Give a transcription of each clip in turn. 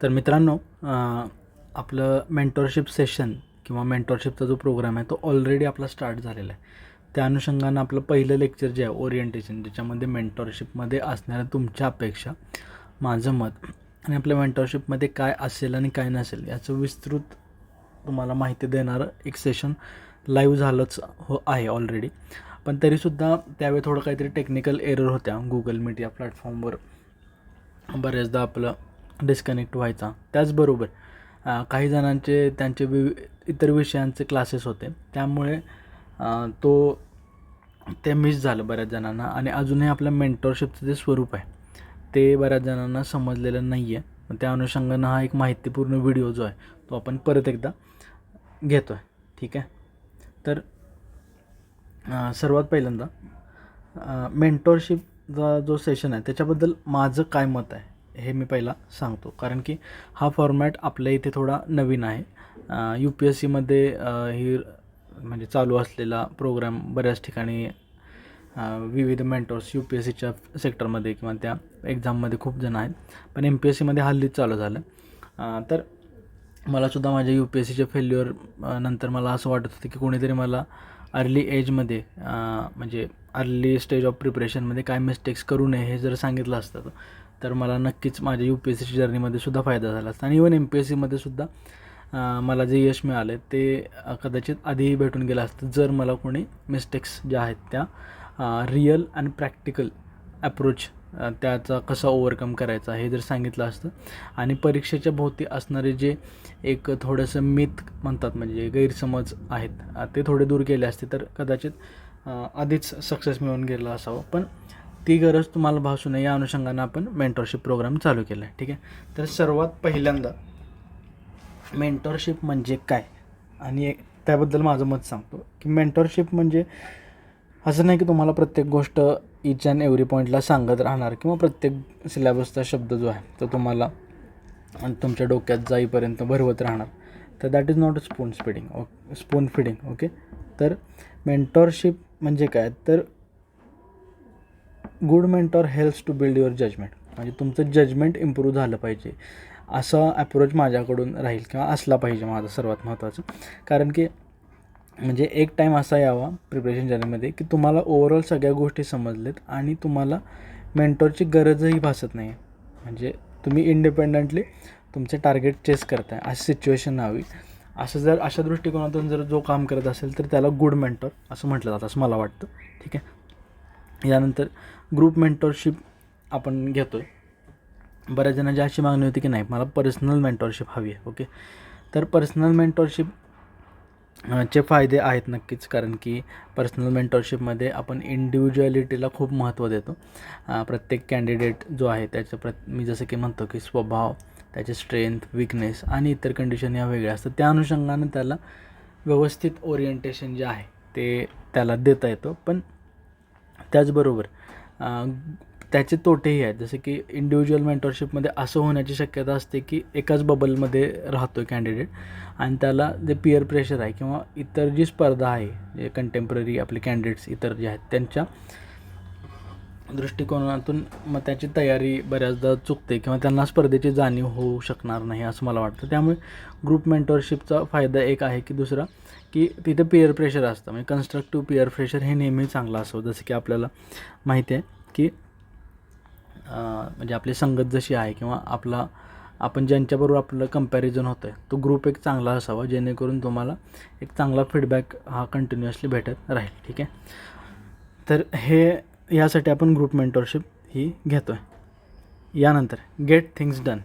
तर मित्रांनो, आपलं मेंटॉरशिप सेशन किंवा मेंटॉरशिपचा जो प्रोग्राम आहे तो ऑलरेडी आपला स्टार्ट झालेला आहे. त्या अनुषंगानं आपलं पहिलं लेक्चर जे आहे ओरिएंटेशन, ज्याच्यामध्ये मेंटॉरशिपमध्ये असणाऱ्या तुमच्या अपेक्षा, माझं मत आणि आपल्या मेंटॉरशिपमध्ये काय असेल आणि काय नसेल याचं विस्तृत तुम्हाला माहिती देणारं एक सेशन लाईव्ह झालंच आहे ऑलरेडी. पण तरीसुद्धा त्यावेळी थोडं काहीतरी टेक्निकल एरर होत्या. गुगल मीट या प्लॅटफॉर्मवर बऱ्याचदा आपलं डिस्कनेक्ट व्हायचा. त्याचबरोबर काही जणांचे त्यांचे इतर विषयांचे क्लासेस होते, त्यामुळे ते मिस झालं बऱ्याच जणांना. आणि अजूनही आपल्या मेंटॉरशिपचं जे स्वरूप आहे ते बऱ्याच जणांना समजलेलं नाही आहे. त्या अनुषंगानं हा एक माहितीपूर्ण व्हिडिओ जो आहे तो आपण परत एकदा घेतो आहे. ठीक आहे. तर सर्वात पहिल्यांदा मेंटॉरशिपचा जो सेशन आहे त्याच्याबद्दल माझं काय मत आहे हे मी पहिला सांगतो, कारण की हा फॉर्मॅट आपल्या इथे थोडा नवीन आहे. UPSCमध्ये ही म्हणजे चालू असलेला प्रोग्राम बऱ्याच ठिकाणी विविध मेंटॉर्स UPSCच्या सेक्टरमध्ये किंवा त्या एक्झाममध्ये खूप जण आहेत, पण MPSCमध्ये हल्लीच चालू झालं. तर मलासुद्धा माझ्या UPSCच्या फेल्युअर नंतर मला असं वाटत होतं की कोणीतरी मला अर्ली एजमध्ये म्हणजे अर्ली स्टेज ऑफ प्रिपरेशनमध्ये काय मिस्टेक्स करू नये हे जर सांगितलं असतं तर मला नक्कीच माझ्या UPSCच्या जर्नीमध्ये सुद्धा फायदा झाला असता. आणि इवन MPSCमध्ये सुद्धा मला जे यश मिळाले ते कदाचित आधीही भेटून गेलं असतं जर मला कोणी मिस्टेक्स ज्या आहेत त्या रिअल आणि प्रॅक्टिकल अप्रोच त्याचा कसा ओव्हरकम करायचा हे जर सांगितलं असतं. आणि परीक्षेच्या भोवती असणारे जे एक थोडंसं मिथ म्हणतात म्हणजे गैरसमज आहेत ते थोडे दूर केले असते तर कदाचित आधीच सक्सेस मिळून गेला असावं. पण ती गरज तुम्हाला भासू नये या अनुषंगानं आपण मेंटॉरशिप प्रोग्राम चालू केला आहे. ठीक आहे. तर सर्वात पहिल्यांदा मेंटॉरशिप म्हणजे काय आणि त्याबद्दल माझं मत सांगतो की मेंटॉरशिप म्हणजे असं नाही की तुम्हाला प्रत्येक गोष्ट इच अँड एव्हरी पॉईंटला सांगत राहणार किंवा प्रत्येक सिलेबसचा शब्द जो आहे तो तुम्हाला तुमच्या डोक्यात जाईपर्यंत भरवत राहणार. तर that is not a spoon feeding. Okay. तर मेंटॉरशिप म्हणजे काय, तर good mentor helps to build your judgement, म्हणजे तुमचं जजमेंट इम्प्रूव्ह झालं पाहिजे असा अप्रोच माझ्याकडून राहील किंवा असला पाहिजे माझं सर्वात महत्त्वाचं. कारण की म्हणजे एक टाईम असा यावा प्रिपरेशन जर्नीमध्ये की तुम्हाला ओव्हरऑल सगळ्या गोष्टी समजलेत आणि तुम्हाला मेंटॉरची गरजही भासत नाही. म्हणजे तुम्ही इंडिपेंडंटली तुमचे टार्गेट चेस करताय अशी सिच्युएशन हवी. जर अशा दृष्टिकोनातून जर जो काम करत असेल तर त्याला गुड मेंटॉर असं म्हटलं जातं असं मला वाटतं. ठीक आहे. यानंतर ग्रुप मेंटॉरशिप आपण घेतो आहे. बऱ्याच जणांची अशी मागणी होती की नाही मला पर्सनल मेंटॉरशिप हवी आहे. ओके. तर पर्सनल मेंटॉरशिप चे फायदे आहेत नक्कीच, कारण की पर्सनल मेंटॉरशिपमध्ये आपण इंडिव्हिज्युअलिटीला खूप महत्त्व देतो. प्रत्येक कॅन्डिडेट जो आहे त्याचं मी जसं की म्हणतो की स्वभाव, त्याचे स्ट्रेंथ, विकनेस आणि इतर कंडिशन या वेगळ्या असतात. त्या अनुषंगानं त्याला व्यवस्थित ओरिएंटेशन जे आहे ते त्याला देता येतं. पण त्याचबरोबर त्याचे तोटेही आहेत. जसे की इंडिव्हिज्युअल मेंटॉरशिपमध्ये असं होण्याची शक्यता असते की एकाच बबलमध्ये राहतो आहे कॅन्डिडेट आणि त्याला जे पिअर प्रेशर आहे किंवा इतर जी स्पर्धा आहे, जे कंटेम्पररी आपले कॅन्डिडेट्स इतर जे आहेत त्यांच्या दृष्टिकोनातून मग त्याची तयारी बऱ्याचदा चुकते किंवा त्यांना स्पर्धेची जाणीव होऊ शकणार नाही असं मला वाटतं. त्यामुळे ग्रुप मेंटॉरशिपचा फायदा एक आहे की दुसरा की तिथे पिअर प्रेशर असतं. म्हणजे कन्स्ट्रक्टिव्ह पिअर प्रेशर हे नेहमी चांगलं असतं. जसं की आपल्याला माहिती आहे की म्हणजे आपली संगत जशी आहे किंवा आपण ज्यांच्याबरोबर आपलं कंपॅरिझन होतं आहे तो ग्रुप एक चांगला असावा जेणेकरून तुम्हाला एक चांगला फीडबॅक हा कंटिन्युअसली भेटत राहील. ठीक आहे. तर यासाठी आपण ग्रुप मेंटॉरशिप ही घेतो आहे. यानंतर गेट थिंग्स डन.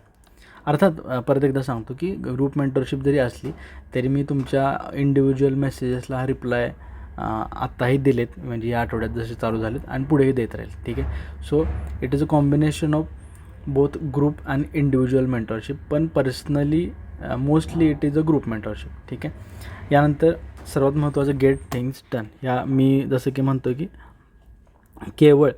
अर्थात परत एकदा सांगतो की ग्रुप मेंटॉरशिप जरी असली तरी मी तुमच्या इंडिव्हिज्युअल मेसेजेसला रिप्लाय आत्ताही दिलेत, म्हणजे या आठवड्यात जसे चालू झालेत आणि पुढेही देत राहील. ठीक आहे. So it is a combination of both group and individual mentorship, पण personally mostly it is a group mentorship. ठीक आहे. यानंतर सर्वात महत्त्वाचं गेट थिंग्स डन. मी जसं की म्हणतो की केवळ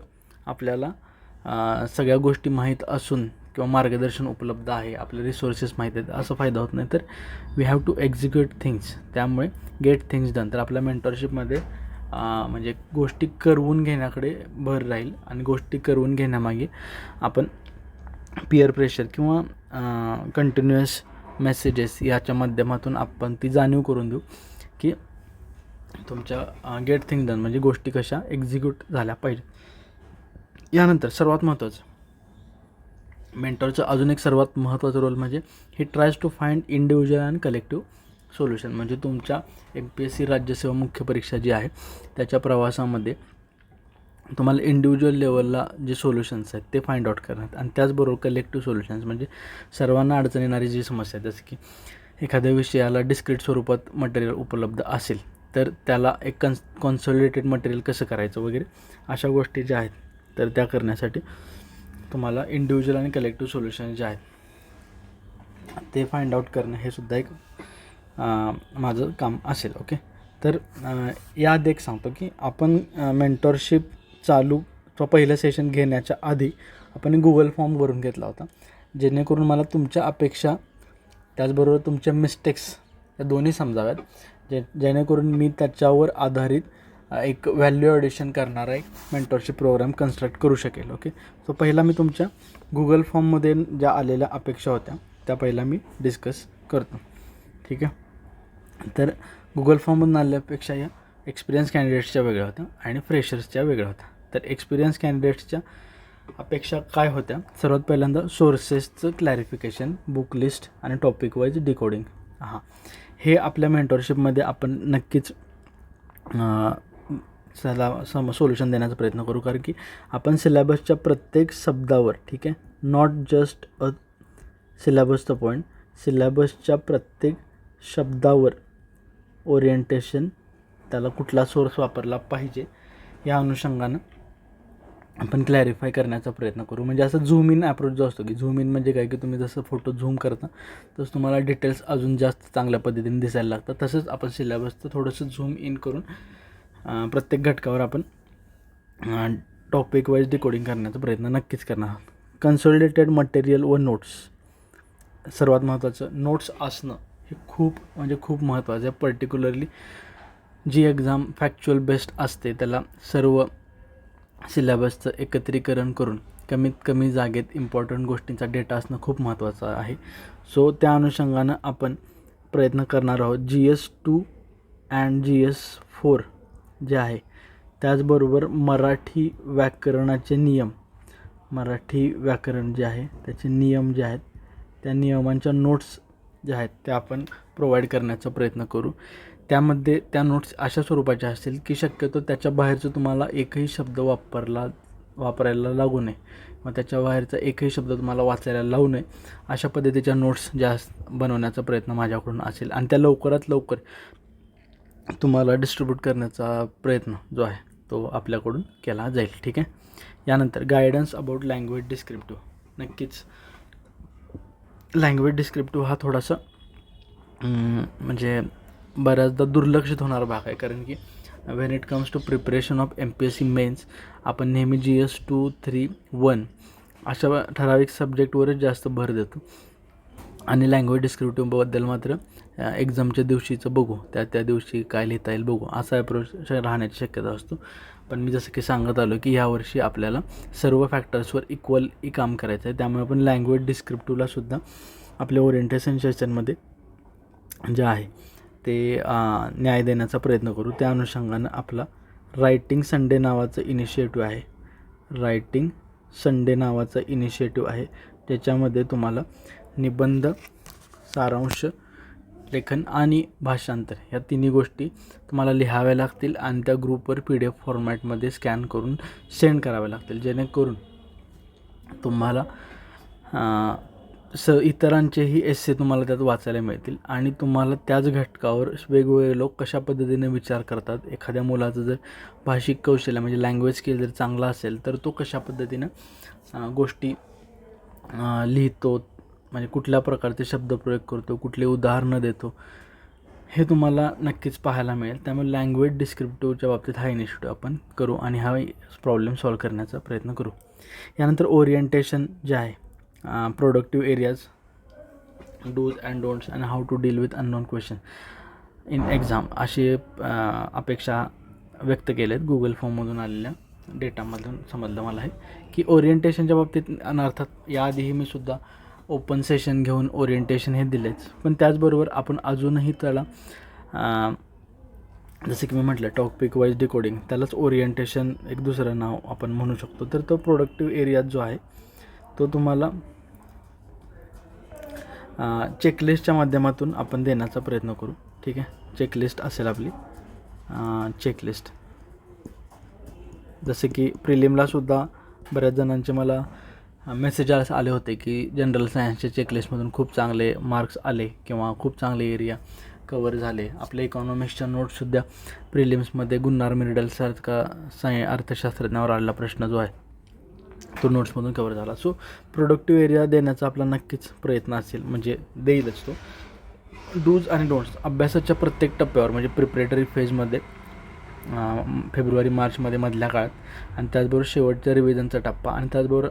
आपल्याला सगळ्या गोष्टी माहीत असून किंवा मार्गदर्शन उपलब्ध आहे, आपले रिसोर्सेस माहीत आहेत असं फायदा होत नाही, तर we have to execute things. त्यामुळे गेट थिंग्स डन. तर आपल्या मेंटॉरशिपमध्ये म्हणजे गोष्टी करवून घेण्याकडे भर राहील आणि गोष्टी करवून घेण्यामागे आपण पिअर प्रेशर किंवा कंटिन्युअस मेसेजेस याच्या माध्यमातून आपण ती जाणीव करून देऊ की तुमच्या गेट थिंग डन म्हणजे गोष्टी कशा एक्झिक्यूट झाल्या पाहिजे. यानंतर सर्वात महत्त्वाचं मेंटॉरचं अजून एक सर्वात महत्त्वाचा रोल म्हणजे he tries to find individual and collective solution. म्हणजे तुमच्या MPSC राज्यसेवा मुख्य परीक्षा जी आहे त्याच्या प्रवासामध्ये तुम्हाला इंडिव्हिज्युअल लेवलला जे सोल्युशन्स आहेत ते फाइंड आउट करण्यात आणि त्याचबरोबर कलेक्टिव्ह सोल्युशन्स म्हणजे सर्वांना अडचण येणारी जी समस्या आहे, जसं की एखाद्या विषयाला डिस्क्रीट स्वरूपात मटेरियल उपलब्ध असेल तर त्याला एक कॉन्सॉलिडेटेड मटेरियल कसं करायचं वगैरे अशा गोष्टी ज्या आहेत तर त्या करण्यासाठी तुम्हाला इंडिव्हिज्युअल आणि कलेक्टिव्ह सोल्युशन जे आहेत ते फाइंड आउट करणं हे सुद्धा एक माझं काम असेल. ओके, तर यात एक सांगतो की आपण मेंटॉरशिप चालू किंवा पहिलं सेशन घेण्याच्या आधी आपण गुगल फॉर्म भरून घेतला होता, जेणेकरून मला तुमच्या अपेक्षा त्याचबरोबर तुमच्या मिस्टेक्स या दोन्ही समजाव्यात, जेणेकरून मी त्याच्यावर आधारित एक व्हॅल्यू ॲडिशन करणारा एक मेंटॉरशिप प्रोग्राम कन्स्ट्रक्ट करू शकेल. ओके, सो पहिला मी तुमच्या गुगल फॉर्ममध्ये ज्या आलेल्या अपेक्षा होत्या त्या पहिला मी डिस्कस करतो. ठीक आहे, तर गुगल फॉर्ममधून आलेल्यापेक्षा या एक्सपिरियन्स कॅन्डिडेट्सच्या वेगळ्या होत्या आणि फ्रेशर्सच्या वेगळ्या होत्या. तर एक्सपिरियन्स कॅन्डिडेट्सच्या अपेक्षा काय होत्या? सर्वात पहिल्यांदा सोर्सेसचं क्लॅरिफिकेशन, बुक लिस्ट आणि टॉपिक वाईज डिकोडिंग. हे आपल्या मेंटॉरशिपमध्ये आपण नक्कीच सोल्युशन देण्याचा प्रयत्न करू, कारण की आपण सिलेबसच्या प्रत्येक शब्दावर, ठीक आहे, नॉट जस्ट अ सिलेबसचं पॉईंट, सिलेबसच्या प्रत्येक शब्दावर ओरिएंटेशन, त्याला कुठला सोर्स वापरला पाहिजे या अनुषंगानं आपण क्लॅरिफाय करण्याचा प्रयत्न करू. म्हणजे असं झूम इन ॲप्रोच जो असतो, की झूम इन म्हणजे काय, की तुम्ही जसं फोटो झूम करता तसं तुम्हाला डिटेल्स अजून जास्त चांगल्या पद्धतीने दिसायला लागतात, तसंच आपण सिलेबसचं थोडंसं झूम इन करून प्रत्येक घटकावर आपण टॉपिक वाईज डिकोडिंग करण्याचा प्रयत्न नक्कीच करणार आहोत. कन्सॉलिडेटेड मटेरियल व नोट्स, सर्वात महत्त्वाचं नोट्स असणं हे खूप महत्त्वाचं आहे. पर्टिक्युलरली जी एक्झाम फॅक्च्युअल बेस्ड असते त्याला सर्व सिलेबसचं एकत्रीकरण करून कमीत कमी जागेत इम्पॉर्टंट गोष्टींचा डेटा असणं खूप महत्त्वाचं आहे. सो त्या अनुषंगानं आपण प्रयत्न करणार आहोत. GS2 अँड GS4 जे आहे, त्याचबरोबर मराठी व्याकरणाचे नियम, मराठी व्याकरण जे आहे त्याचे नियम जे आहेत त्या नियमांच्या नोट्स ज्या आहेत त्या आपण प्रोव्हाइड करण्याचा प्रयत्न करू. त्यामध्ये त्या नोट्स अशा स्वरूपाच्या असतील की शक्यतो त्याच्या बाहेरचं तुम्हाला एकही शब्द वापरायला लागू नये किंवा त्याच्या बाहेरचा एकही शब्द तुम्हाला वाचायला लावू नये, अशा पद्धतीच्या नोट्स ज्या बनवण्याचा प्रयत्न माझ्याकडून असेल आणि त्या लवकरात लवकर तुम्हाला डिस्ट्रीब्यूट करण्याचा प्रयत्न जो आहे तो आपल्याकडून केला जाईल. ठीक आहे, यानंतर गायडन्स अबाउट लँग्वेज डिस्क्रिप्टिव्ह. नक्कीच लँग्वेज डिस्क्रिप्टिव्ह हा थोडासा म्हणजे बऱ्याचदा दुर्लक्षित होणारा भाग आहे, कारण की when it comes to preparation of MPSC mains आपण नेहमी GS2, 3, 1 अशा ठराविक सब्जेक्टवरच जास्त भर देतो आणि लँग्वेज डिस्क्रिप्टिव्हबद्दल मात्र एक्झामच्या दिवशीचं बघू, त्या दिवशी काय लिहिता येईल बघू, असा अप्रोच राहण्याची शक्यता असतो. पण मी जसं की सांगत आलो की यावर्षी आपल्याला सर्व फॅक्टर्सवर इक्वली काम करायचं आहे, त्यामुळे आपण लँग्वेज डिस्क्रिप्टिव्हलासुद्धा आपल्या ओरिएंटेशन सेशनमध्ये जे आहे ते न्याय देण्याचा प्रयत्न करू. त्या अनुषंगानं आपला रायटिंग संडे नावाचं इनिशिएटिव्ह आहे, रायटिंग संडे नावाचं इनिशिएटिव्ह आहे, त्याच्यामध्ये तुम्हाला निबंध, सारांश, लेखन आणि भाषांतर या तिन्ही गोष्टी तुम्हाला लिहाव्या लागतील आणि त्या ग्रुपवर PDF फॉर्मॅटमध्ये स्कॅन करून सेंड कराव्या लागतील, जेणेकरून तुम्हाला इतरांचेही एस्से तुम्हाला त्यात वाचायला मिळतील आणि तुम्हाला त्याच घटकावर वेगवेगळे लोक कशा पद्धतीने विचार करतात. एखाद्या मुलाचं जर भाषिक कौशल्य म्हणजे लँग्वेज स्किल जर चांगला असेल तर तो कशा पद्धतीनं गोष्टी लिहितो, म्हणजे कुठल्या प्रकारचे शब्दप्रयोग करतो, कुठले उदाहरणं देतो, हे तुम्हाला नक्कीच पाहायला मिळेल. त्यामुळे लँग्वेज डिस्क्रिप्टिव्हच्या बाबतीत हा इनिशिएटिव्ह आपण करू आणि हा प्रॉब्लेम सॉल्व करण्याचा प्रयत्न करू. यानंतर ओरिएंटेशन जे आहे, productive areas, dos and don'ts and how to deal with unknown question in exam अशी अपेक्षा व्यक्त केल्या आहेत गुगल फॉर्ममधून आलेल्या डेटामधून समजलं मला आहे की ओरिएंटेशनच्या बाबतीत. आणि अर्थात याआधीही मी सुद्धा ओपन सेशन घेऊन ओरिएंटेशन हे दिलेच, पण त्याचबरोबर आपण अजूनही त्याला जसं की मी म्हटलं टॉपिक वाईज डिकोडिंग, त्यालाच ओरिएंटेशन एक दुसरं नाव आपण म्हणू शकतो. तर तो प्रोडक्टिव्ह एरियात जो आहे तो तुम्हाला चेकलिस्टच्या माध्यमातून आपण देण्याचा प्रयत्न करू. ठीक आहे, चेकलिस्ट असेल आपली चेकलिस्ट. जसे की प्रिलिमलासुद्धा बऱ्याच जणांचे मला मेसेजेस आले होते की जनरल सायन्सच्या चेकलिस्टमधून खूप चांगले मार्क्स आले किंवा खूप चांगले एरिया कवर झाले. आपल्या इकॉनॉमिक्सच्या नोट्ससुद्धा प्रिलिम्समध्ये गुन्नार मिर्डलसारखा अर्थशास्त्रज्ञावर आलेला प्रश्न जो आहे तो नोट्समधून कवर झाला. सो प्रोडक्टिव्ह एरिया देण्याचा आपला नक्कीच प्रयत्न असेल, म्हणजे देईलच तो. डूज आणि डोंट्स अभ्यासाच्या प्रत्येक टप्प्यावर, म्हणजे प्रिपरेटरी फेजमध्ये फेब्रुवारी मार्चमध्ये मधल्या काळात, आणि त्याचबरोबर शेवटच्या रिव्हिजनचा टप्पा, आणि त्याचबरोबर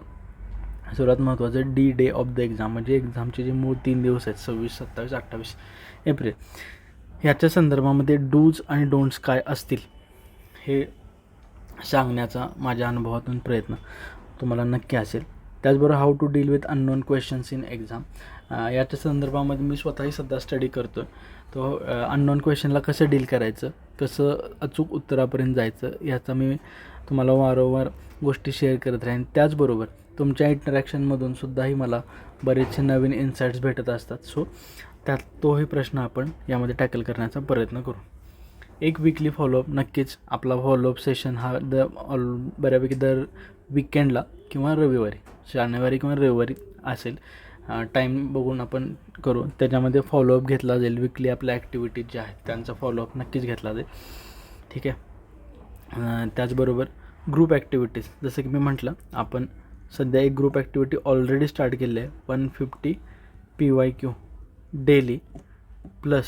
सर्वात महत्त्वाचं डे ऑफ द एक्झाम, म्हणजे एक्झामचे जे मूळ 3 दिवस आहेत 26, 27, 28 एप्रिल, ह्याच्या संदर्भामध्ये डूज आणि डोंट्स काय असतील हे सांगण्याचा माझ्या अनुभवातून प्रयत्न तुम्हाला नक्की असेल. त्याचबरोबर how to deal with unknown questions in exam, याच्या संदर्भामध्ये मी स्वतःही सध्या स्टडी करतो. तो अननोन क्वेश्चनला कसं डील करायचं, कसं अचूक उत्तरापर्यंत जायचं, याचा मी तुम्हाला वारंवार गोष्टी शेअर करत राहीन. त्याचबरोबर तुमच्या इंटरॅक्शनमधून सुद्धाही मला बरेचसे नवीन इन्साईट्स भेटत असतात. सो तोही प्रश्न आपण यामध्ये टॅकल करण्याचा प्रयत्न करू. एक वीकली फॉलोअप, नक्कीच आपला फॉलोअप सेशन हा बऱ्यापैकी दर विकेंडला किंवा रविवारी, शनिवारी किंवा रविवारी असेल, टाईम बघून आपण करू. त्याच्यामध्ये फॉलोअप घेतला जाईल. विकली आपल्या ॲक्टिव्हिटीज ज्या आहेत त्यांचा फॉलोअप नक्कीच घेतला जाईल. ठीक आहे. त्याचबरोबर ग्रुप ॲक्टिव्हिटीज, जसं की मी म्हटलं, आपण सध्या एक ग्रुप ॲक्टिव्हिटी ऑलरेडी स्टार्ट केली आहे. 150 PYQ daily plus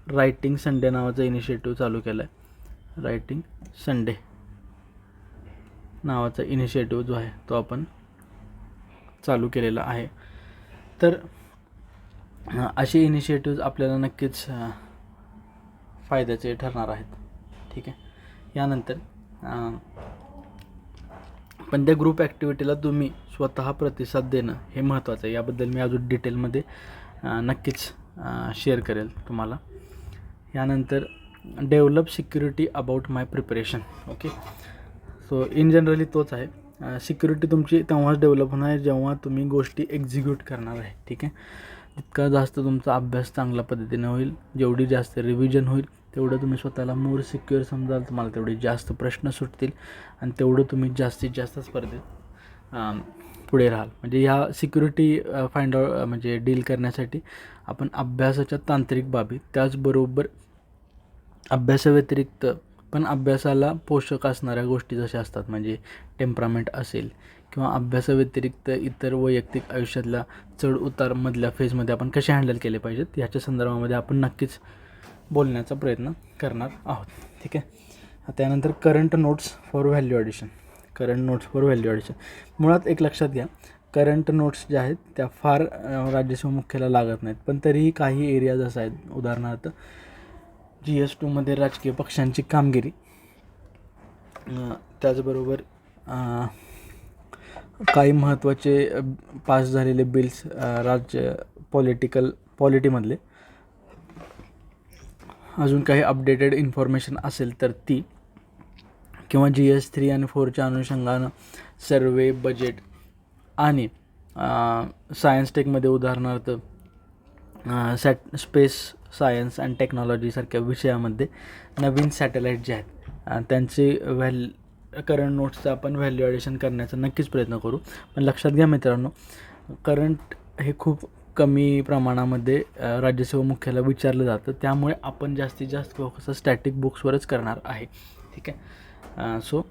writing Sunday नावाचा इनिशिएटिव्ह चालू केला आहे. रायटिंग संडे नावाचा इनिशिएटिव्ह जो आहे तो आपण चालू केलेला आहे. तर असे इनिशिएटिव्ह आपल्याला नक्कीच फायद्याचे ठरणार आहेत. ठीक आहे. यानंतर पण त्या ग्रुप ॲक्टिव्हिटीला तुम्ही स्वतः प्रतिसाद देणं हे महत्त्वाचं आहे. याबद्दल मी अजून डिटेलमध्ये नक्कीच शेअर करेल तुम्हाला. यानंतर develop security about my preparation. Okay. So in generally तोच आहे. सिक्युरिटी तुमची तेव्हाच डेव्हलप होणार आहे जेव्हा तुम्ही गोष्टी एक्झिक्यूट करणार आहे. ठीक आहे. जितका जास्त तुमचा अभ्यास चांगल्या पद्धतीने होईल, जेवढी जास्त रिव्हिजन होईल, तेवढं तुम्ही स्वतःला मोर सिक्युअर समजाल, तुम्हाला तेवढे जास्त प्रश्न सुटतील आणि तेवढं तुम्ही जास्तीत जास्त स्पर्धेत पुढे राहाल. म्हणजे ह्या सिक्युरिटी फाइंड आउट म्हणजे डील करण्यासाठी आपण अभ्यासाच्या तांत्रिक बाबी, त्याचबरोबर अभ्यासाव्यतिरिक्त पण अभ्यासाला पोषक असणाऱ्या गोष्टी जशा असतात, म्हणजे टेम्परामेंट असेल किंवा अभ्यासाव्यतिरिक्त इतर वैयक्तिक आयुष्यातल्या चढ उतार मधल्या फेजमध्ये आपण कसे हँडल केले पाहिजेत, ह्याच्या संदर्भामध्ये आपण नक्कीच बोलण्याचा प्रयत्न करणार आहोत. ठीक आहे. त्यानंतर current notes for value addition. Current notes for value addition मुळात एक लक्षात घ्या, करंट नोट्स ज्या आहेत त्या फार राज्यसेवा मुख्याला लागत नाहीत, पण तरीही काही एरियाज असा आहेत, उदाहरणार्थ GS2मध्ये राजकीय पक्षांची कामगिरी, त्याचबरोबर काही महत्त्वाचे पास झालेले बिल्स राज्य पॉलिटीमधले, अजून काही अपडेटेड इन्फॉर्मेशन असेल तर ती, किंवा GS3 आणि 4च्या अनुषंगानं सर्वे, बजेट आणि सायन्स टेकमध्ये उदाहरणार्थ स्पेस सायन्स अँड टेक्नॉलॉजीसारख्या विषयामध्ये नवीन सॅटेलाईट जे आहेत त्यांचे करंट नोट्सचं आपण व्हॅल्यू ॲडिशन करण्याचा नक्कीच प्रयत्न करू. पण लक्षात घ्या मित्रांनो, करंट हे खूप कमी प्रमाणामध्ये राज्यसेवा मुख्याला विचारलं जातं, त्यामुळे आपण जास्तीत जास्त फोकस स्टॅटिक बुक्सवरच करणार आहे. ठीक आहे. सो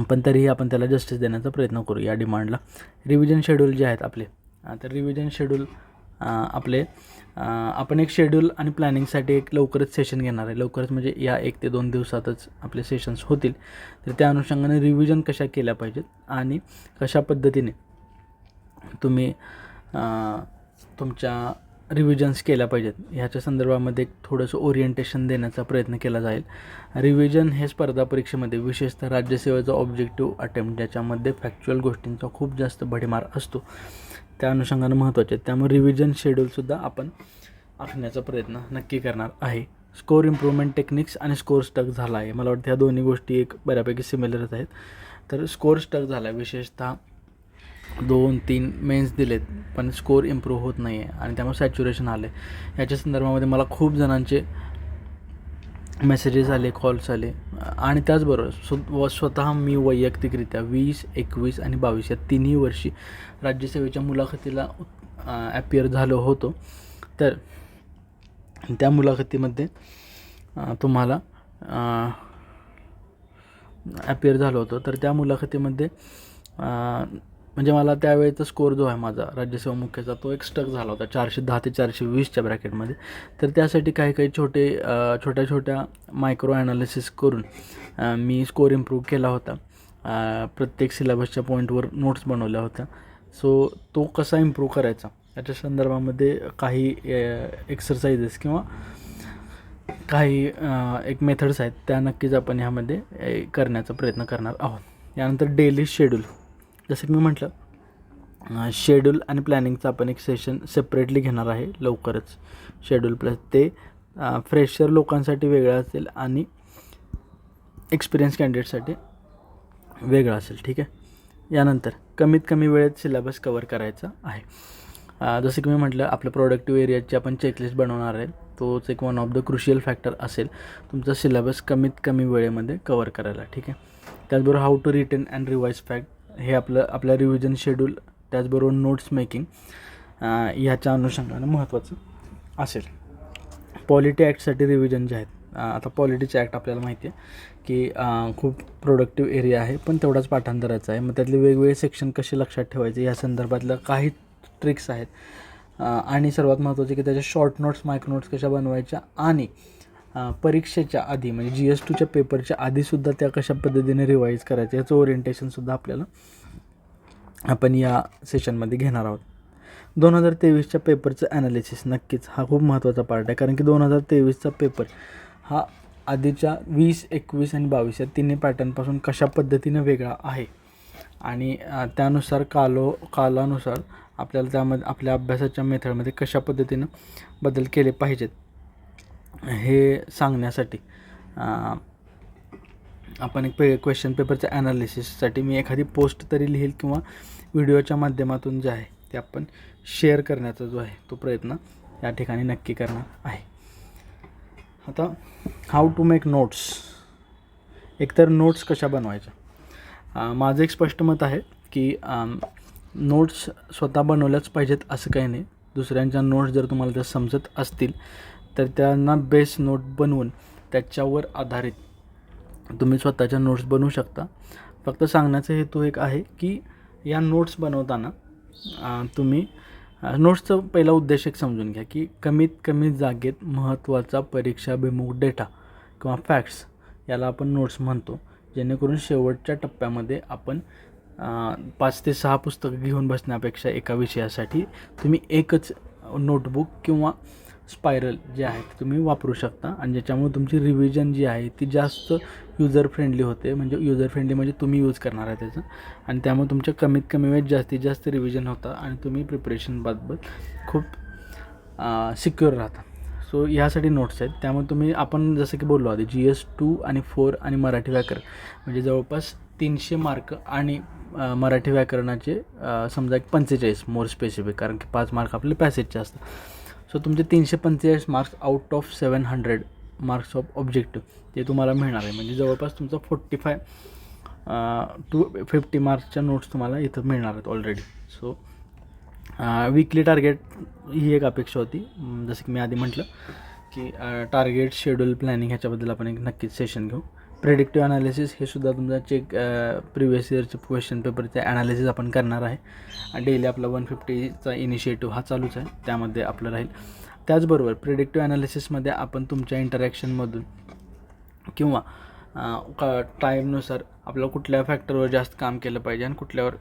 पण तरीही आपण त्याला जस्टिस देण्याचा प्रयत्न करू या डिमांडला. रिव्हिजन शेड्यूल जे आहेत आपले, तर रिव्हिजन शेड्यूल आपण एक शेड्यूल आणि प्लॅनिंगसाठी एक लवकरच सेशन घेणार आहे. लवकरच म्हणजे या 1 ते 2 दिवसातच आपले सेशन्स होतील. तर त्या अनुषंगाने रिव्हिजन कशा केल्या पाहिजेत आणि कशा पद्धतीने तुम्ही तुमच्या रिव्हिजन्स केल्या पाहिजेत ह्याच्या संदर्भामध्ये थोडंसं ओरिएंटेशन देण्याचा प्रयत्न केला जाईल. रिव्हिजन हे स्पर्धा परीक्षेमध्ये विशेषतः राज्यसेवेचा ऑब्जेक्टिव्ह अटेम्प्ट, ज्याच्यामध्ये फॅक्च्युअल गोष्टींचा खूप जास्त भडीमार असतो, त्या अनुषंगानं महत्त्वाचे आहेत. त्यामुळे रिव्हिजन शेड्यूलसुद्धा आपण आखण्याचा प्रयत्न नक्की करणार आहे. स्कोअर इम्प्रूव्हमेंट टेक्निक्स आणि स्कोअर स्टक झाला आहे. मला वाटतं ह्या दोन्ही गोष्टी एक बऱ्यापैकी सिमिलरच आहेत. तर स्कोअर स्टक झाला आहे, विशेषतः 2-3 मेन्स दिलेत पण स्कोअर इम्प्रूव्ह होत नाही आहे आणि त्यामुळे सॅच्युरेशन आले. याच्या संदर्भामध्ये मला खूप जणांचे मेसेजेस आले, कॉल्स आले आणि त्याचबरोबर स्वतः मी वैयक्तिकरित्या 20, 21 आणि 22 या तिन्ही वर्षी राज्यसेवेच्या मुलाखतीला ॲपियर झालो होतो. तर त्या मुलाखतीमध्ये तुम्हाला ॲपियर झालो होतो. तर त्या मुलाखतीमध्ये म्हणजे मला त्यावेळेचा स्कोअर जो आहे माझा राज्यसेवा मुख्याचा तो एक स्टक झाला होता 410 ते 420च्या ब्रॅकेटमध्ये. तर त्यासाठी काही छोट्या मायक्रो ॲनालिसिस करून मी स्कोअर इम्प्रूव्ह केला होता. प्रत्येक सिलेबसच्या पॉईंटवर नोट्स बनवल्या होत्या. सो तो कसा इम्प्रूव्ह करायचा याच्या संदर्भामध्ये काही एक्सरसाइजेस किंवा काही एक मेथड्स आहेत त्या नक्कीच आपण ह्यामध्ये करण्याचा प्रयत्न करणार आहोत. यानंतर डेली शेड्यूल, जसं की मी म्हटलं शेड्यूल आणि प्लॅनिंगचं आपण एक सेशन सेपरेटली घेणार आहे लवकरच. शेड्यूल प्लस ते फ्रेशर लोकांसाठी वेगळं असेल आणि एक्सपिरियन्स कॅन्डिडेटसाठी वेगळं असेल. ठीक आहे. यानंतर कमीत कमी वेळेत सिलेबस कवर करायचा आहे. जसं की मी म्हटलं आपल्या प्रोडक्टिव्ह एरियाची आपण चेकलिस्ट बनवणार आहे. तोच एक one of the crucial factor असेल तुमचा सिलेबस कमीत कमी वेळेमध्ये कवर करायला. ठीक आहे. त्याचबरोबर how to retain and revise fact हे आपल्या रिव्हिजन शेड्यूल, त्याचबरोबर नोट्स मेकिंग ह्याच्या अनुषंगानं महत्त्वाचं असेल. पॉलिटी ॲक्टसाठी रिव्हिजन जे आहेत, आता पॉलिटीचे ॲक्ट आपल्याला माहिती आहे की खूप प्रोडक्टिव्ह एरिया आहे पण तेवढाच पाठांतराचा आहे. मग त्यातले वेगवेगळे सेक्शन कसे लक्षात ठेवायचे या संदर्भातलं काही ट्रिक्स आहेत. आणि सर्वात महत्त्वाचे की त्याच्या शॉर्ट नोट्स, मायक्रो नोट्स कशा बनवायच्या आणि परीक्षेच्या आधी म्हणजे GS2च्या पेपरच्या आधीसुद्धा त्या कशा पद्धतीने रिवाईज करायच्या याचं ओरिएंटेशनसुद्धा आपल्याला आपण या सेशनमध्ये घेणार आहोत. 2023च्या पेपरचं ॲनालिसिस नक्कीच हा खूप महत्त्वाचा पार्ट आहे. कारण की 2023चा पेपर हा आधीच्या 20, 21 आणि 22 या तिन्ही पॅटर्नपासून कशा पद्धतीनं वेगळा आहे आणि त्यानुसार कालानुसार आपल्याला त्यामध्ये आपल्या अभ्यासाच्या मेथडमध्ये कशा पद्धतीनं बदल केले पाहिजेत हे सांगण्यासाठी आपण एक क्वेश्चन पेपरच्या ॲनालिसिससाठी मी एखादी पोस्ट तरी लिहील किंवा व्हिडिओच्या माध्यमातून जे आहे ते आपण शेअर करण्याचा जो आहे तो प्रयत्न या ठिकाणी नक्की करणार आहे. आता हाऊ टू मेक नोट्स, एकतर नोट्स कशा बनवायच्या. माझं एक स्पष्ट मत आहे की नोट्स स्वतः बनवल्याच पाहिजेत असं काही नाही. दुसऱ्यांच्या नोट्स जर तुम्हाला त्या समजत असतील तर त्यांना बेस नोट बनवून त्याच्यावर आधारित तुम्ही स्वतःच्या नोट्स बनवू शकता. फक्त सांगण्याचा हेतू एक आहे की या नोट्स बनवताना तुम्ही नोट्सचा पहिला उद्देश एक समजून घ्या की कमीत कमी जागेत महत्त्वाचा परीक्षाभिमुख डेटा किंवा फॅक्ट्स याला आपण नोट्स म्हणतो. जेणेकरून शेवटच्या टप्प्यामध्ये आपण 5 ते 6 पुस्तकं घेऊन बसण्यापेक्षा एका विषयासाठी तुम्ही एकच नोटबुक किंवा स्पायरल जे आहे ते तुम्ही वापरू शकता आणि ज्याच्यामुळे तुमची रिव्हिजन जी आहे ती जास्त युजर फ्रेंडली होते. म्हणजे युजर फ्रेंडली म्हणजे तुम्ही यूज करणार आहे त्याचं आणि त्यामुळे तुमच्या कमीत कमी वेळेत जास्तीत जास्त रिव्हिजन होतं आणि तुम्ही प्रिपरेशनबाबत खूप सिक्युअर राहता. सो ह्यासाठी नोट्स आहेत. त्यामुळे आपण जसं की बोललो आधी GS2 आणि 4 आणि मराठी व्याकरण म्हणजे जवळपास 300 मार्क आणि मराठी व्याकरणाचे समजा एक 45 मोर स्पेसिफिक, कारण की 5 मार्क आपले पॅसेजचे असतात. सो तुमचे 345 marks out of 700 marks of objective ते तुम्हाला मिळणार आहे. म्हणजे जवळपास तुमचा 45 to 50 मार्क्सच्या नोट्स तुम्हाला इथं मिळणार आहेत ऑलरेडी. सो वीकली टार्गेट ही एक अपेक्षा होती. जसं की मी आधी म्हटलं की टार्गेट, शेड्यूल, प्लॅनिंग ह्याच्याबद्दल आपण एक नक्कीच सेशन घेऊ. प्रेडिक्टिव्ह ॲनालिसिस हे सुद्धा तुमचा प्रिव्हियस इयरचे क्वेश्चन पेपरचे ॲनालिसिस आपण करणार आहे. डेली आपला 150चा इनिशिएटिव्ह हा चालूच आहे, त्यामध्ये आपलं राहील. त्याचबरोबर प्रेडिक्टिव्ह ॲनालिसिसमध्ये आपण तुमच्या इंटरॅक्शनमधून किंवा टाईमनुसार आपल्याला कुठल्या फॅक्टरवर जास्त काम केलं पाहिजे आणि कुठल्यावर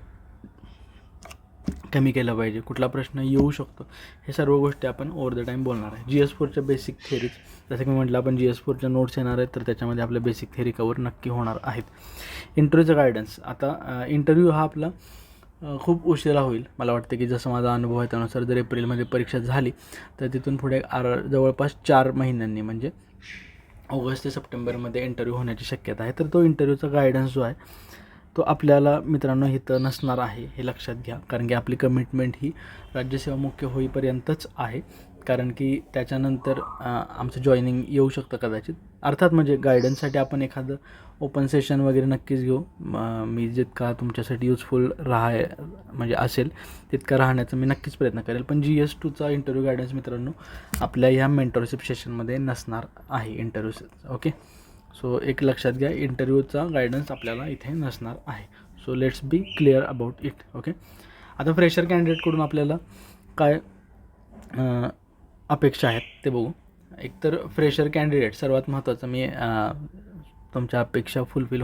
कमी केलं पाहिजे, कुठला प्रश्न येऊ शकतो, हे सर्व गोष्टी आपण ओव्हर द टाईम बोलणार आहे. GS4च्या बेसिक थेरीज, जसं की मी म्हटलं आपण GS4च्या नोट्स येणार आहेत तर त्याच्यामध्ये आपल्या बेसिक थेरी कवर नक्की होणार आहेत. इंटरव्ह्यूचं गायडन्स, आता इंटरव्ह्यू हा आपला खूप उशिरा होईल. मला वाटतं की जसं माझा अनुभव आहे त्यानुसार जर एप्रिलमध्ये परीक्षा झाली तर तिथून पुढे जवळपास 4 महिन्यांनी म्हणजे ऑगस्ट ते सप्टेंबरमध्ये इंटरव्ह्यू होण्याची शक्यता आहे. तर तो इंटरव्ह्यूचा गायडन्स जो आहे तो आपल्याला मित्रांनो इथं नसणार आहे, हे लक्षात घ्या. कारण की आपली कमिटमेंट ही राज्यसेवा मुख्य होईपर्यंतच आहे. कारण की त्याच्यानंतर आमचं जॉईनिंग येऊ शकतं कदाचित. अर्थात म्हणजे गायडन्ससाठी आपण एखादं ओपन सेशन वगैरे नक्कीच घेऊ. मी जितका तुमच्यासाठी युजफुल म्हणजे असेल तितका राहण्याचा मी नक्कीच प्रयत्न करेल. पण GS2चा इंटरव्ह्यू गायडन्स मित्रांनो आपल्या ह्या मेंटरशिप सेशनमध्ये नसणार आहे इंटरव्ह्यू. ओके, सो एक लक्षात घ्या, इंटरव्ह्यूचा गायडन्स आपल्याला इथे नसणार आहे. So let's be clear about it. Okay, आता फ्रेशर कॅन्डिडेटकडून आपल्याला काय अपेक्षा आहेत ते बघू. एकतर फ्रेशर कॅन्डिडेट सर्वात महत्त्वाचं मी तुमच्या अपेक्षा फुलफिल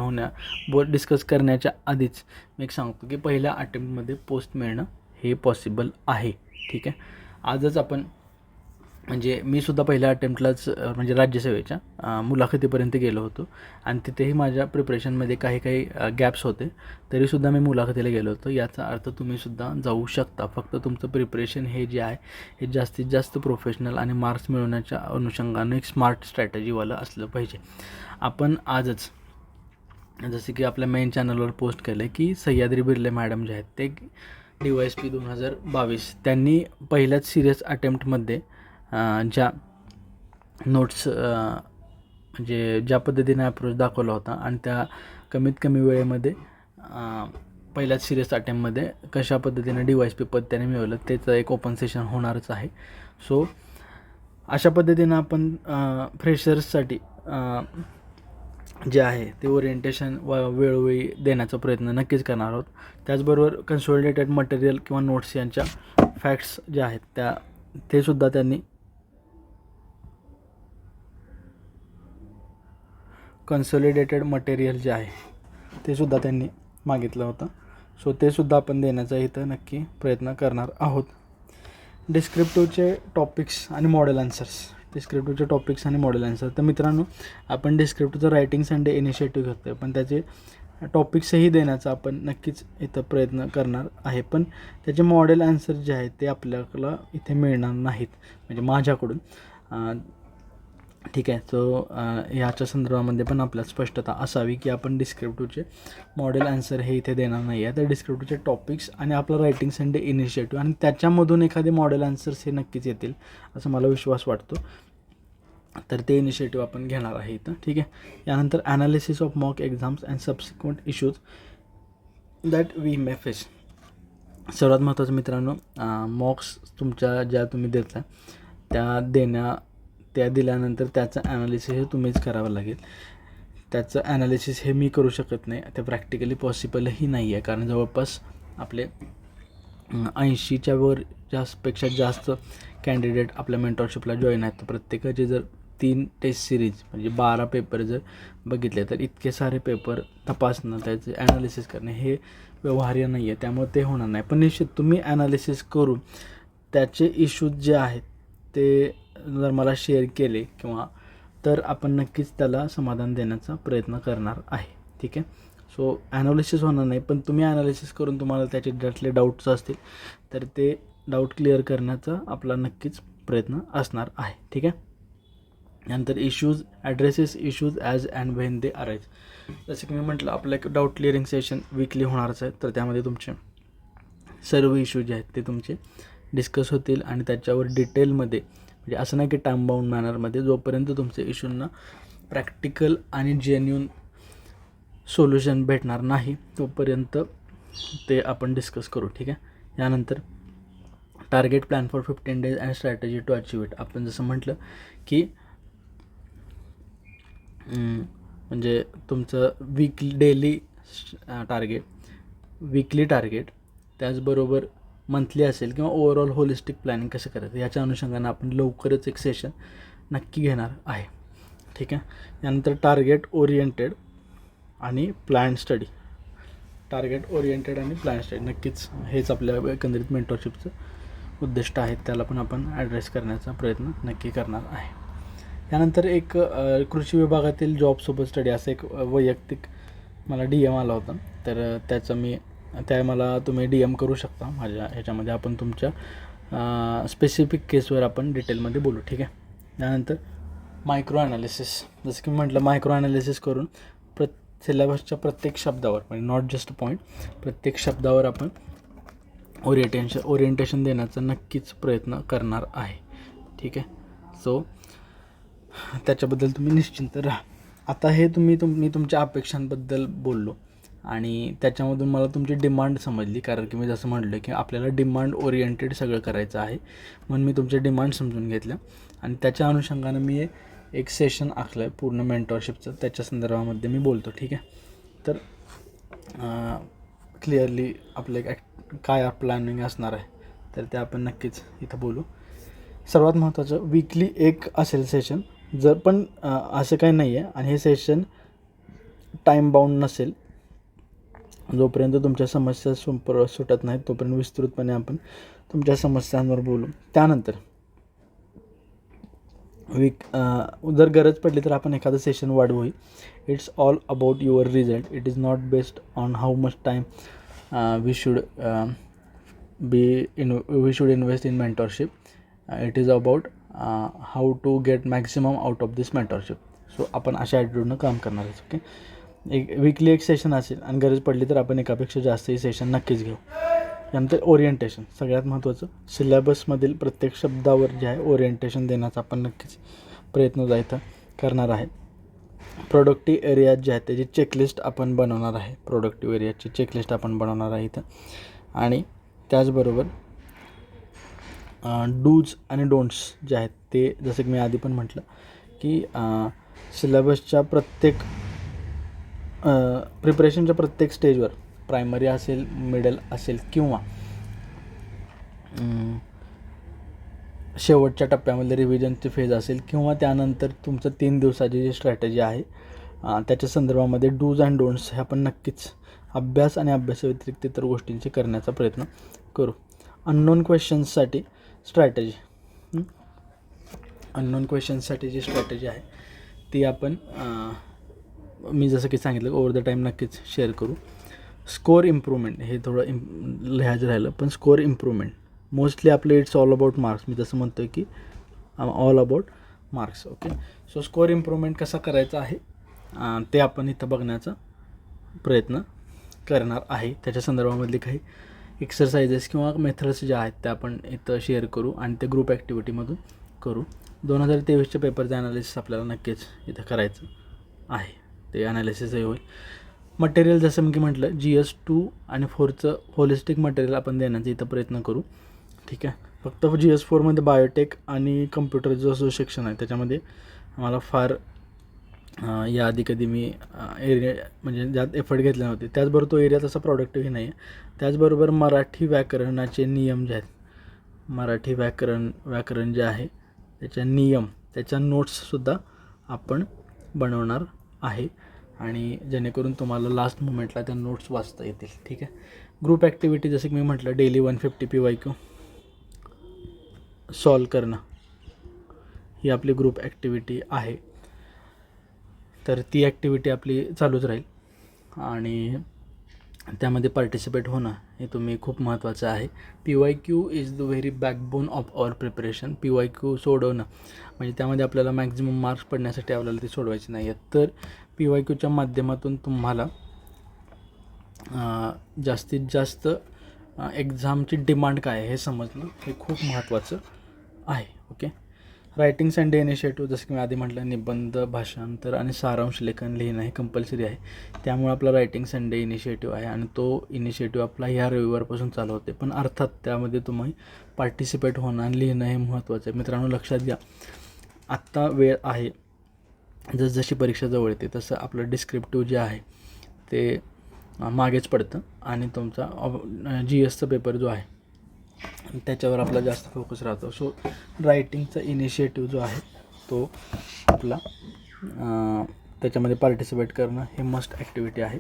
डिस्कस करण्याच्या आधीच मी एक सांगतो की पहिल्या अटेम्प्टमध्ये पोस्ट मिळणं हे पॉसिबल आहे. ठीक आहे, आजच आपण म्हणजे मी सुद्धा पहिल्या अटेम्प्टलाच म्हणजे राज्यसेवेच्या मुलाखतीपर्यंत गेलो होतो आणि तिथेही माझ्या प्रिपरेशनमध्ये काही गॅप्स होते, तरीसुद्धा मी मुलाखतीला गेलो होतो. याचा अर्थ तुम्हीसुद्धा जाऊ शकता. फक्त तुमचं प्रिपरेशन हे जे आहे हे जास्तीत जास्त प्रोफेशनल आणि मार्क्स मिळवण्याच्या अनुषंगानं एक स्मार्ट स्ट्रॅटेजीवालं असलं पाहिजे. आपण आजच जसे की आपल्या मेन चॅनलवर पोस्ट केलं की सह्याद्री बिर्ले मॅडम जे आहेत ते DYSP 2022 त्यांनी पहिल्याच सिरियस अटेम्प्टमध्ये ज्या नोट्स म्हणजे ज्या पद्धतीने अप्रोच दाखवला होता आणि त्या कमीत कमी वेळेमध्ये पहिल्याच सिरियस अटेम्प्टमध्ये कशा पद्धतीने DYSP पद त्याने मिळवलं त्याचं एक ओपन सेशन होणारच आहे. सो अशा पद्धतीनं आपण फ्रेशर्ससाठी जे आहे ते ओरिएंटेशन वेळोवेळी देण्याचा प्रयत्न नक्कीच करणार आहोत. त्याचबरोबर कन्सॉलिडेटेड मटेरियल किंवा नोट्स यांच्या फॅक्ट्स ज्या आहेत ते सुद्धा त्यांनी कन्सॉलिडेटेड मटेरियल जे आहे ते सुद्धा त्यांनी मागितलं होतं. सो ते सुद्धा आपण देण्याचा इथं नक्की प्रयत्न करणार आहोत. डिस्क्रिप्टिव्हचे टॉपिक्स आणि मॉडेल आन्सर तर मित्रांनो आपण डिस्क्रिप्टिव्हचं रायटिंग संडे इनिशिएटिव्ह घेतो आहे, पण त्याचे टॉपिक्सही देण्याचा आपण नक्कीच इथं प्रयत्न करणार आहे. पण त्याचे मॉडेल आन्सर जे आहेत ते आपल्याला इथे मिळणार नाहीत म्हणजे माझ्याकडून. ठीक आहे, सो ह्याच्या संदर्भामध्ये पण आपल्याला स्पष्टता असावी की आपण डिस्क्रिप्टिव्हचे मॉडेल आन्सर हे इथे देणार नाही आहे. तर डिस्क्रिप्टिव्हचे टॉपिक्स आणि आपलं रायटिंग संडे इनिशिएटिव्ह आणि त्याच्यामधून एखादे मॉडेल आन्सर्स हे नक्कीच येतील असं मला विश्वास वाटतो. तर ते इनिशिएटिव्ह आपण घेणार आहे इथं. ठीक आहे, यानंतर analysis of mock exams and subsequent issues that we may face. सर्वात महत्त्वाचं मित्रांनो, मॉक्स तुमच्या ज्या तुम्ही देता त्या दिल्यानंतर त्याचं ॲनालिसिस हे तुम्हीच करावं लागेल. त्याचं ॲनालिसिस हे मी करू शकत नाही, ते प्रॅक्टिकली पॉसिबलही नाही आहे. कारण जवळपास आपले 80च्या वर जास्तपेक्षा जास्त कॅन्डिडेट आपल्या मेंटॉरशिपला जॉईन आहेत. तर प्रत्येकाचे जर 3 टेस्ट सिरीज म्हणजे 12 पेपर जर बघितले तर इतके सारे पेपर तपासणं त्याचे ॲनालिसिस करणे हे व्यवहार्य नाही आहे. त्यामुळे ते होणार नाही. पण निश्चित तुम्ही ॲनालिसिस करून त्याचे इश्यूज जे आहेत ते जर मला शेअर केले तर आपण नक्कीच त्याला समाधान देण्याचा प्रयत्न करणार आहे. ठीक आहे, सो ॲनालिसिस होणार नाही, पण तुम्ही ॲनालिसिस करून तुम्हाला त्याचे ज्यातले डाऊट्स असतील तर ते डाऊट क्लिअर करण्याचा आपला नक्कीच प्रयत्न असणार आहे. ठीक आहे, नंतर addresses issues as and when they arise. जसं की मी म्हटलं आपलं एक डाऊट क्लिअरिंग सेशन वीकली होणारच आहे. तर त्यामध्ये तुमचे सर्व इश्यू जे आहेत ते तुमचे डिस्कस होतील आणि त्याच्यावर डिटेलमध्ये म्हणजे असं नाही की टाईम बाउंड मॅनरमध्ये जोपर्यंत तुमच्या इश्यूंना प्रॅक्टिकल आणि जेन्युन सोल्युशन भेटणार नाही तोपर्यंत ते आपण डिस्कस करू. ठीक आहे, यानंतर target plan for 15 days and strategy to achieve it. आपण जसं म्हटलं की म्हणजे तुमचं वीकली टार्गेट त्याचबरोबर मंथली असेल किंवा ओव्हरऑल होलिस्टिक प्लॅनिंग कसं करायचं याच्या अनुषंगानं आपण लवकरच एक सेशन नक्की घेणार आहे. ठीक आहे, यानंतर टार्गेट ओरिएंटेड आणि प्लॅन स्टडी नक्कीच हेच आपल्या एकंदरीत मेंटॉरशिपचं उद्दिष्ट आहे. त्याला पण आपण ॲड्रेस करण्याचा प्रयत्न नक्की करणार आहे. यानंतर एक कृषी विभागातील जॉबसोबत स्टडी असं एक वैयक्तिक मला DM आला होता. तर त्याचं मी त्या मला तुम्ही DM करू शकता माझ्या ह्याच्यामध्ये. आपण तुमच्या स्पेसिफिक केसवर आपण डिटेलमध्ये बोलू. ठीक आहे. त्यानंतर मायक्रो ॲनालिसिस. जसं की मी म्हटलं, मायक्रो ॲनालिसिस करून सिलेबसच्या प्रत्येक शब्दावर, म्हणजे नॉट जस्ट पॉईंट, प्रत्येक शब्दावर आपण ओरिएंटेशन देण्याचा नक्कीच प्रयत्न करणार आहे. ठीक आहे. सो त्याच्याबद्दल तुम्ही निश्चिंत राहा. आता हे मी तुमच्या अपेक्षांबद्दल बोललो आणि त्याच्यामधून मला तुमची डिमांड समजली, कारण की मी जसं म्हटलं की आपल्याला डिमांड ओरिएंटेड सगळं करायचं आहे. म्हणून मी तुमचे डिमांड समजून घेतल्या आणि त्याच्या अनुषंगानं मी एक सेशन आखलं आहे पूर्ण मेंटॉरशिपचं, त्याच्या संदर्भामध्ये मी बोलतो. ठीक आहे. तर क्लिअरली आपलं काय प्लॅनिंग असणार आहे तर ते आपण नक्कीच इथं बोलू. सर्वात महत्त्वाचं, वीकली एक असेल सेशन, जर पण असं काही नाही आहे आणि हे सेशन टाईम बाउंड नसेल. जोपर्यंत तुमच्या समस्या सुटत नाहीत तोपर्यंत विस्तृतपणे आपण तुमच्या समस्यांवर बोलू. त्यानंतर जर गरज पडली तर आपण एखादं सेशन वाढवू. It's all about your result. It is not based on how much time we should invest in mentorship. It is about how to get maximum out of this mentorship. So आपण अशा ॲटिट्यूडनं काम करणार आहे. Okay. Weekly एक session असेल आणि गरज पडली तर आपण एकापेक्षा जास्तही सेशन नक्कीच घेऊ. त्यानंतर ओरिएंटेशन, सगळ्यात महत्त्वाचं, सिलेबसमधील प्रत्येक शब्दावर जे आहे ओरिएंटेशन देण्याचा आपण नक्कीच प्रयत्न जायचं करणार आहे. प्रोडक्टिव्ह एरियाज जे आहेत त्याची चेकलिस्ट आपण बनवणार आहे. प्रोडक्टिव्ह एरियाची चेकलिस्ट आपण बनवणार आहे इथं. आणि त्याचबरोबर डूज आणि डोंट्स जे आहेत ते, जसं की मी आधी पण म्हटलं की सिलेबसच्या प्रत्येक प्रिपरेशनच्या प्रत्येक स्टेजवर, प्रायमरी असेल, मिडल असेल किंवा शेवटच्या टप्प्यामध्ये रिव्हिजनची फेज असेल किंवा त्यानंतर तुमचं 3 दिवसाची जी स्ट्रॅटेजी आहे त्याच्या संदर्भामध्ये डूज अँड डोंट्स हे आपण नक्कीच अभ्यास आणि अभ्यासाव्यतिरिक्त इतर गोष्टींची करण्याचा प्रयत्न करू. अननोन क्वेश्चन्ससाठी स्ट्रॅटेजी, अननोन क्वेश्चन्ससाठी जी स्ट्रॅटेजी आहे ती आपण मी जसं की सांगितलं ओव्हर द टाईम नक्कीच शेअर करू. स्कोअर इम्प्रूव्हमेंट हे थोडं लिहायचं राहिलं, पण स्कोअर इम्प्रूव्हमेंट मोस्टली आपलं इट्स ऑल अबाउट मार्क्स. मी जसं म्हणतो आहे की all about marks. Okay. So score improvement कसा करायचा आहे ते आपण इथं बघण्याचा प्रयत्न करणार आहे. त्याच्या संदर्भामधले काही एक्सरसाइजेस किंवा मेथड्स ज्या आहेत त्या आपण इथं शेअर करू आणि ते ग्रुप ॲक्टिव्हिटीमधून करू. 2023च्या पेपरचं ॲनालिसिस आपल्याला नक्कीच इथं करायचं आहे. ते ॲनालिसिसही होईल. मटेरियल जसं मी म्हटलं GS2 आणि 4चं होलिस्टिक मटेरियल आपण देण्याचा इथं प्रयत्न करू. ठीक आहे. फक्त GS4मध्ये बायोटेक आणि कम्प्युटरचं जो सेक्शन आहे त्याच्यामध्ये मला फार याआधी कधी मी एरिया म्हणजे ज्यात एफर्ट घेतले नव्हते. त्याचबरोबर तो एरिया तसा प्रॉडक्टिव्ह नाही आहे. त्याचबरोबर मराठी व्याकरणाचे नियम जे आहेत, मराठी व्याकरण जे आहे त्याच्या नियम, त्याच्या नोट्ससुद्धा आपण बनवणार आहे आणि जेणेकरून तुम्हाला लास्ट मोमेंटला त्या नोट्स वाचता येतील. ठीक आहे. ग्रुप ॲक्टिव्हिटी जसं की मी म्हटलं डेली 150 PYQ सॉल्व करणं ही आपली ग्रुप ॲक्टिव्हिटी आहे. तर ती ॲक्टिव्हिटी आपली चालूच राहील आणि त्यामध्ये पार्टिसिपेट होणं हे तुम्ही खूप महत्त्वाचं आहे. PYQ is the very backbone of our preparation. PYQ सोडवणं म्हणजे त्यामध्ये आपल्याला मॅक्झिमम मार्क्स पडण्यासाठी आपल्याला ते सोडवायचे नाही आहेत. तर PYQच्या माध्यमातून तुम्हाला जास्तीत जास्त एक्झामची डिमांड काय आहे हे समजणं हे खूप महत्त्वाचं आहे. ओके. रायटिंग संडे इनिशिएटिव्ह जसं की मी आधी म्हटलं, निबंध, भाषांतर आणि सारांश लेखन लिहिणं हे कंपल्सरी आहे. त्यामुळे आपला रायटिंग संडे इनिशिएटिव्ह आहे आणि तो इनिशिएटिव्ह आपला ह्या रविवारपासून चालू होते. पण अर्थात त्यामध्ये तुम्ही पार्टिसिपेट होणं आणि लिहिणं हे महत्त्वाचं आहे. मित्रांनो लक्षात घ्या, आत्ता वेळ आहे, जसजशी परीक्षा जवळ येते तसं आपलं डिस्क्रिप्टिव्ह जे आहे ते मागेच पडतं आणि तुमचा GSचा पेपर जो आहे त्याच्यावर आपला जास्त फोकस राहतो. सो रायटिंगचा इनिशिएटिव्ह जो आहे तो आपला त्याच्यामध्ये पार्टिसिपेट करणं हे मस्ट ॲक्टिव्हिटी आहे.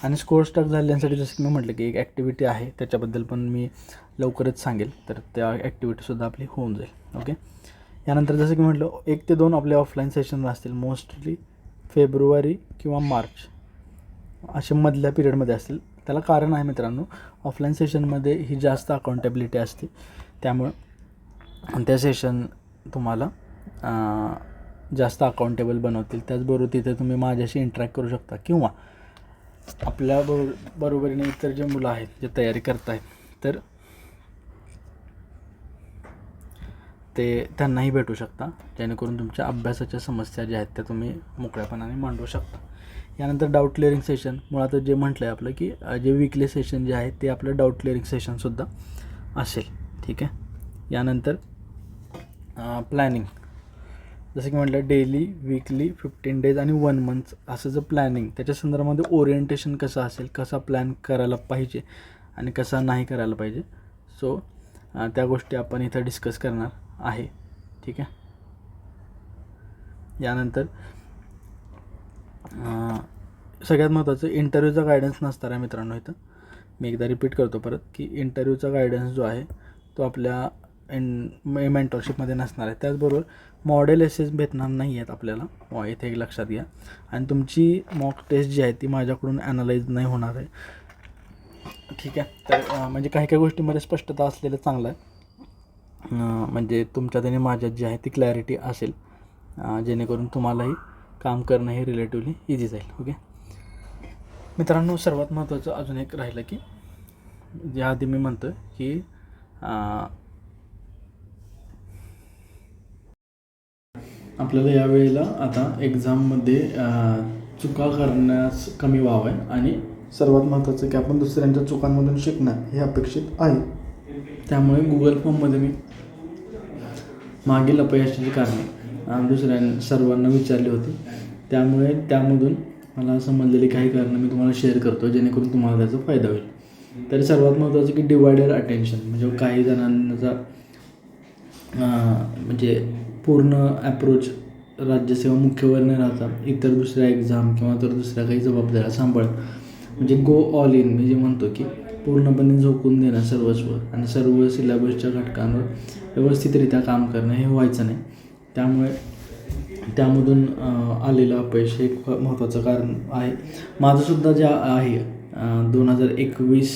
आणि स्कोअर स्टक झाल्यासाठी जसं की मी म्हटलं की एक ॲक्टिव्हिटी आहे त्याच्याबद्दल पण मी लवकरच सांगेल, तर त्या ॲक्टिव्हिटीसुद्धा आपली होऊन जाईल. ओके. यानंतर जसं की म्हटलं 1 ते 2 आपले ऑफलाईन सेशन असतील, मोस्टली फेब्रुवारी किंवा मार्च अशा मधल्या पिरियडमध्ये असतील. त्याला कारण आहे मित्रांनो, ऑफलाईन सेशनमध्ये ही जास्त अकाउंटेबिलिटी असते, त्यामुळं त्या सेशन तुम्हाला जास्त अकाउंटेबल बनवतील. त्याचबरोबर तिथे तुम्ही माझ्याशी इंटरॅक्ट करू शकता किंवा आपल्या बरोबरीने इतर जे मुलं आहेत जे तयारी करत आहेत तर ते त्यांनाही भेटू शकता, जेणेकरून तुमच्या अभ्यासाच्या समस्या ज्या आहेत त्या तुम्ही मोकळ्यापणाने मांडू शकता. यानंतर डाऊट क्लिअरिंग सेशन, मुळात जे म्हटलं आहे आपलं की जे वीकली सेशन जे आहे ते आपलं डाऊट क्लिअरिंग सेशनसुद्धा असेल. ठीक आहे. यानंतर प्लॅनिंग, जसं की म्हटलं डेली, वीकली, 15 डेज आणि 1 मंथ असं जर प्लॅनिंग, त्याच्या संदर्भामध्ये ओरिएंटेशन कसं असेल, कसा प्लॅन करायला पाहिजे आणि कसा नाही करायला पाहिजे, सो त्या गोष्टी आपण इथं डिस्कस करणार आहे. ठीक आहे. यानंतर सगळ्यात महत्त्वाचं इंटरव्ह्यूचा गायडन्स नसणार आहे मित्रांनो. इथं मी एकदा रिपीट करतो परत की इंटरव्ह्यूचा गायडन्स जो आहे तो आपल्या मेंटरशिपमध्ये नसणार आहे. त्याचबरोबर मॉडेल एसेस भेटणार नाही आहेत आपल्याला, इथे एक लक्षात घ्या. आणि तुमची मॉक टेस्ट जी आहे ती माझ्याकडून ॲनालाइज नाही होणार आहे. ठीक आहे. तर म्हणजे काही काही गोष्टीमध्ये स्पष्टता असलेलं चांगलं आहे, म्हणजे तुमच्यात आणि माझ्यात जी आहे ती क्लॅरिटी असेल, जेणेकरून तुम्हालाही काम करणं हे रिलेटिव्हली इझी जाईल. ओके मित्रांनो, सर्वात महत्त्वाचं अजून एक राहिलं की जे आधी मी म्हणतो आहे की आपल्याला यावेळेला आता एक्झाममध्ये चुका करण्यास कमी व्हावं आहे आणि सर्वात महत्त्वाचं की आपण दुसऱ्यांच्या चुकांमधून शिकणं हे अपेक्षित आहे. त्यामुळे गुगल फॉर्ममध्ये मी मागील अपयशाची कारणे सर्वांना विचारली होती, त्यामुळे त्यामधून मला समजलेली काही कारणं मी तुम्हाला शेअर करतो, जेणेकरून तुम्हाला त्याचा फायदा होईल. तर सर्वात महत्त्वाचं की डिवायडेड अटेन्शन, म्हणजे काही जणांचा म्हणजे पूर्ण ॲप्रोच राज्यसेवा मुख्यवर न राहता इतर दुसऱ्या एक्झाम किंवा तर दुसऱ्या काही जबाबदाऱ्या सांभाळत, म्हणजे गो ऑल इन, मी जे म्हणतो की पूर्णपणे झोकून देणं सर्वस्व आणि सर्व सिलेबसच्या घटकांवर व्यवस्थितरित्या काम करणं हे व्हायचं नाही. त्यामुळे त्यामधून आलेलं अपयश हे एक महत्त्वाचं कारण आहे. माझंसुद्धा जे आहे 2021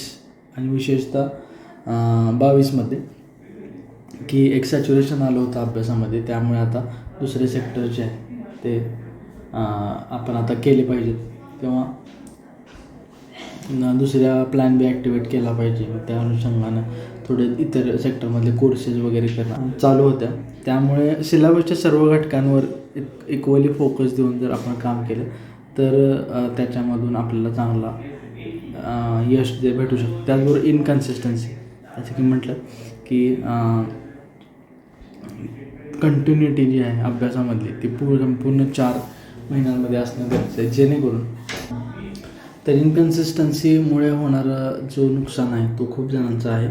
आणि विशेषतः 22मध्ये की एक सॅच्युरेशन आलं होतं अभ्यासामध्ये, त्यामुळे आता दुसरे सेक्टर जे आहे ते आपण आता केले पाहिजेत किंवा दुसऱ्या प्लॅन बी ॲक्टिवेट केला पाहिजे. त्या अनुषंगानं थोडे इतर सेक्टरमधले कोर्सेस वगैरे करणं चालू होत्या. त्यामुळे सिलेबसच्या सर्व घटकांवर इक्वली फोकस देऊन जर आपण काम केलं तर त्याच्यामधून आपल्याला चांगला यश जे भेटू शकतं. त्याचबरोबर इनकन्सिस्टन्सी, जसं की म्हटलं की कंटिन्युटी जी आहे अभ्यासामधली ती संपूर्ण 4 महिन्यांमध्ये असणं गरजेचं आहे, जेणेकरून तर इनकन्सिस्टन्सीमुळे होणारा जो नुकसान आहे तो खूप जणांचा आहे.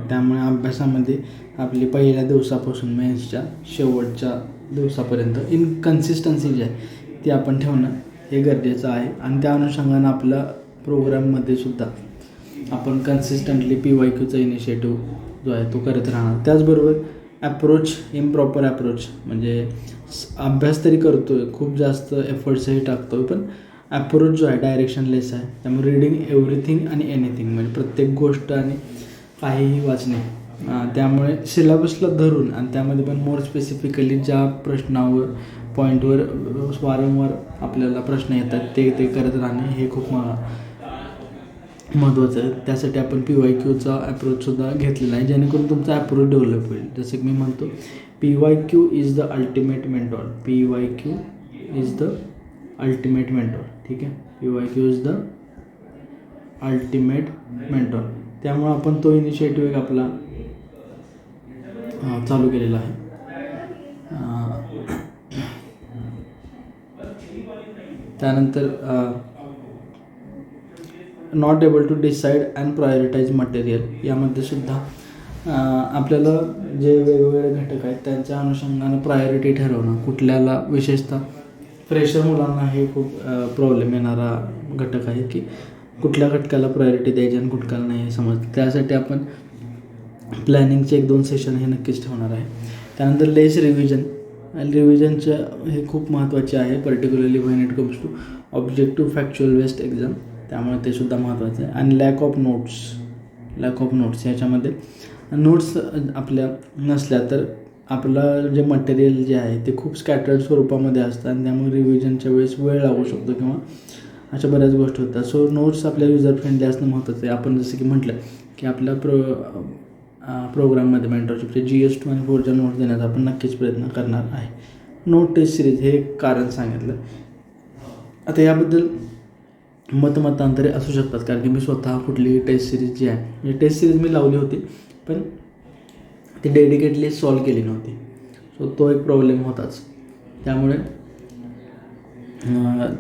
त्यामुळे अभ्यासामध्ये आपली पहिल्या दिवसापासून मेन्सच्या शेवटच्या दिवसापर्यंत इनकन्सिस्टन्सी जी आहे ती आपण ठेवणं हे गरजेचं आहे. आणि त्या अनुषंगानं आपल्या प्रोग्राममध्ये सुद्धा आपण कन्सिस्टंटली PYQचा इनिशिएटिव्ह जो आहे तो करत राहणार. त्याचबरोबर ॲप्रोच, इम्प्रॉपर ॲप्रोच, म्हणजे अभ्यास तरी करतो आहे, खूप जास्त एफर्ट्सही टाकतो आहे, पण ॲप्रोच जो आहे डायरेक्शनलेस आहे. त्यामुळे रीडिंग एव्हरीथिंग आणि एनिथिंग, म्हणजे प्रत्येक गोष्ट आणि काहीही वाचणे. त्यामुळे सिलेबसला धरून आणि त्यामध्ये पण मोर स्पेसिफिकली ज्या प्रश्नावर पॉईंटवर वारंवार आपल्याला प्रश्न येतात ते करत राहणे हे खूप महत्त्वाचं आहे. त्यासाठी आपण PYQचा ॲप्रोचसुद्धा घेतलेला आहे, जेणेकरून तुमचा ॲप्रोच डेव्हलप होईल. जसं की मी म्हणतो PYQ is the ultimate mentor, PYQ is the ultimate mentor. ठीक आहे. PYQ is the ultimate mentor. त्यामुळं आपण तो इनिशिएटिव्ह एक आपला चालू केलेला आहे. त्यानंतर not able to decide and prioritise material, यामध्ये सुद्धा आपल्याला जे वेगवेगळे घटक आहेत त्यांच्या अनुषंगानं प्रायोरिटी ठरवणं, कुठल्याला विशेषतः फ्रेशर मुलांना हे खूप प्रॉब्लेम येणारा घटक आहे की कुठल्या घटकाला प्रायोरिटी द्यायची आणि कुठल्याला नाही हे समजतं. त्यासाठी आपण प्लॅनिंगचे 1-2 सेशन हे नक्कीच ठेवणार आहे. त्यानंतर लेस रिव्हिजनचं हे खूप महत्त्वाचे आहे, particularly when it comes to objective factual based exam. त्यामुळे ते सुद्धा महत्त्वाचं आहे. आणि लॅक ऑफ नोट्स याच्यामध्ये नोट्स आपल्या नसल्या तर आपलं जे मटेरियल जे आहे ते खूप स्कॅटर्ड स्वरूपामध्ये असतं आणि त्यामुळे रिव्हिजनच्या वेळेस वेळ लागू शकतो किंवा अशा बऱ्याच गोष्टी होतात. सो नोट्स आपल्या युजर फ्रेंडली असणं महत्त्वाचं आहे. आपण जसं की म्हटलं की आपल्या प्रोग्राममध्ये मेंटरशिपचे GS2 आणि 4च्या नोट्स देण्याचा आपण नक्कीच प्रयत्न करणार आहे. नोट टेस्ट सिरीज हे एक कारण सांगितलं. आता याबद्दल मतांतरे असू शकतात, कारण की मी स्वतः कुठलीही टेस्ट सिरीज जी आहे म्हणजे टेस्ट सिरीज मी लावली होती पण ती डेडिकेटली सॉल्व केली नव्हती. सो तो एक प्रॉब्लेम होताच. त्यामुळे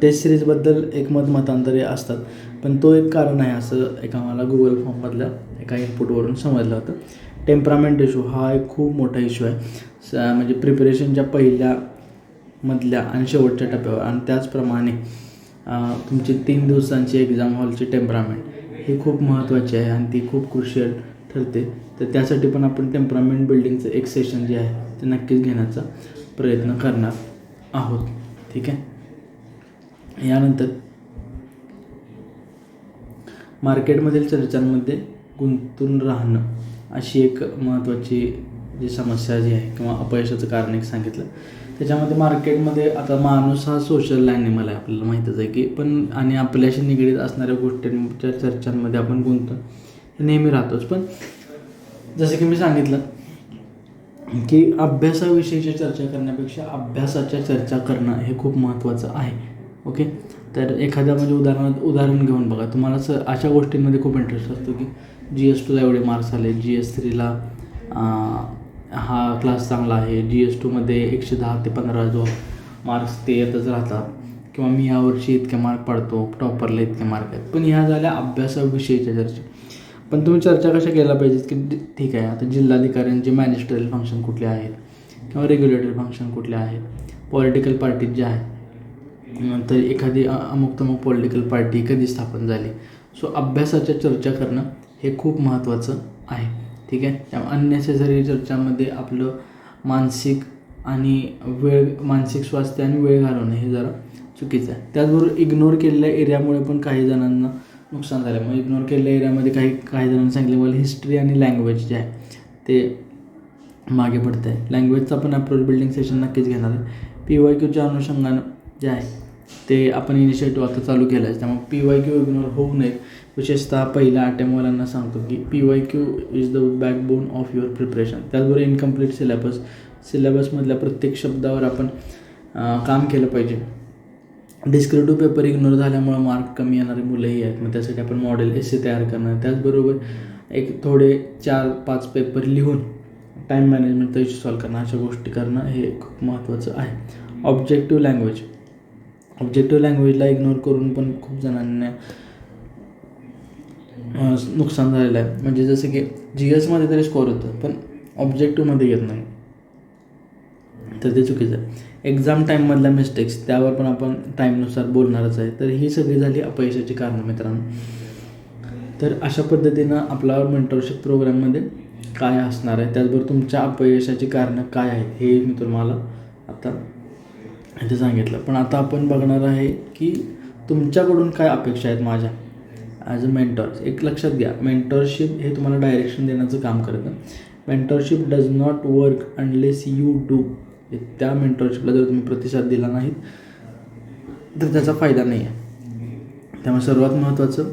टेस्ट सिरीजबद्दल एक मतांतरे असतात, पण तो एक कारण आहे असं एका मला गुगल फॉर्ममधल्या एका इनपुटवरून समजलं होतं. टेम्परामेंट इश्यू हा एक खूप मोठा इश्यू आहे, म्हणजे प्रिपरेशनच्या पहिल्या, मधल्या आणि शेवटच्या टप्प्यावर. आणि त्याचप्रमाणे तुमची 3 दिवसांची एक्झाम हॉलची टेम्परामेंट ही खूप महत्त्वाची आहे आणि ती खूप क्रुशियल ठरते. तर त्यासाठी पण आपण टेम्परामेंट बिल्डिंगचं एक सेशन जे आहे ते नक्कीच घेण्याचा प्रयत्न करणार आहोत. ठीक आहे. यानंतर मार्केटमधील चर्चांमध्ये गुंतून राहणं अशी एक महत्त्वाची जी समस्या जी आहे किंवा अपयशाचं कारण एक सांगितलं. त्याच्यामध्ये मार्केटमध्ये आता माणूस हा सोशल ॲनिमल आहे, आपल्याला माहीतच आहे की, पण आणि आपल्याशी निगडीत असणाऱ्या गोष्टींच्या चर्चांमध्ये आपण गुंतून नेहमी राहतोच. पण जसं की मी सांगितलं की अभ्यासाविषयीची चर्चा करण्यापेक्षा अभ्यासाच्या चर्चा करणं हे खूप महत्त्वाचं आहे. ओके. तर एखाद्या म्हणजे उदाहरण घेऊन बघा, तुम्हाला अशा गोष्टींमध्ये खूप इंटरेस्ट असतो की GS2ला एवढे मार्क्स आले, GS3ला हा क्लास चांगला आहे, GS2मध्ये 110 ते 15 जो मार्क्स ते येतच राहतात, किंवा मी यावर्षी इतके मार्क पाडतो, टॉपरला इतके मार्क आहेत. पण ह्या झाल्या अभ्यासाविषयीच्या चर्चा. पण तुम्ही चर्चा कशा केल्या पाहिजेत की ठीक आहे, आता जिल्हाधिकाऱ्यांचे मॅजिस्ट्रियल फंक्शन कुठले आहेत किंवा रेग्युलेटरी फंक्शन कुठले आहेत, पॉलिटिकल पार्टीज ज्या आहेत, तर एखादी अमुक पॉलिटिकल पार्टी कधी स्थापन झाली. सो अभ्यासाच्या चर्चा करणं हे खूप महत्त्वाचं आहे. ठीक आहे. त्यामुळे अननेसेसरी चर्चामध्ये आपलं मानसिक स्वास्थ्य आणि वेळ घालवणं हे जरा चुकीचं आहे. त्याचबरोबर इग्नोर केलेल्या एरियामुळे पण काही जणांना नुकसान झालं. मग इग्नोर केलेल्या एरियामध्ये काही जणांनी सांगितलं मला हिस्ट्री आणि लँग्वेज जे आहे ते मागे पडतं आहे. लँग्वेजचा पण अप्रोच बिल्डिंग सेशन नक्कीच घेणार आहे. PYQच्या अनुषंगानं जे आहे ते आपण इनिशिएटिव्ह आता चालू केलं आहे. त्यामुळे PYQ इग्नोर होऊ नये. विशेषतः पहिल्या अटेम्पवाल्यांना सांगतो की PYQ is the backbone of your preparation. त्याचबरोबर इनकम्प्लीट सिलेबसमधल्या प्रत्येक शब्दावर आपण काम केलं पाहिजे. डिस्क्रिप्टिव्ह पेपर इग्नोर झाल्यामुळं मार्क कमी येणारी मुलंही आहेत. मग त्यासाठी आपण मॉडेल एसे तयार करणं, त्याचबरोबर एक थोडे 4-5 पेपर लिहून टाईम मॅनेजमेंटचा इश्यू सॉल्व करणं, अशा गोष्टी करणं हे खूप महत्त्वाचं आहे. ऑब्जेक्टिव्ह लँग्वेजला इग्नोर करून पण खूप जणांना नुकसान झालेलं आहे. म्हणजे जसं की GSमध्ये तरी स्कोअर होतं पण ऑब्जेक्टिव्हमध्ये येत नाही, तर ते चुकीचं आहे. एक्झाम टाईममधल्या मिस्टेक्स त्यावर पण आपण टाईमनुसार बोलणारच आहे. तर ही सगळी झाली अपयशाची कारणं मित्रांनो. तर अशा पद्धतीनं आपला मेंटरशिप प्रोग्राममध्ये काय असणार आहे, त्याचबरोबर तुमच्या अपयशाची कारणं काय आहेत हे मी तुम्हाला आता इथे सांगितलं. पण आता आपण बघणार आहे की तुमच्याकडून काय अपेक्षा आहेत माझ्या ॲज अ मेंटॉर. एक लक्षात घ्या, मेंटरशिप हे तुम्हाला डायरेक्शन देण्याचं काम करतं. Mentorship does not work unless you do. त्या मेंटरशिपला जर तुम्ही प्रतिसाद दिला नाहीत तर त्याचा फायदा नाही आहे. त्यामुळे सर्वात महत्त्वाचं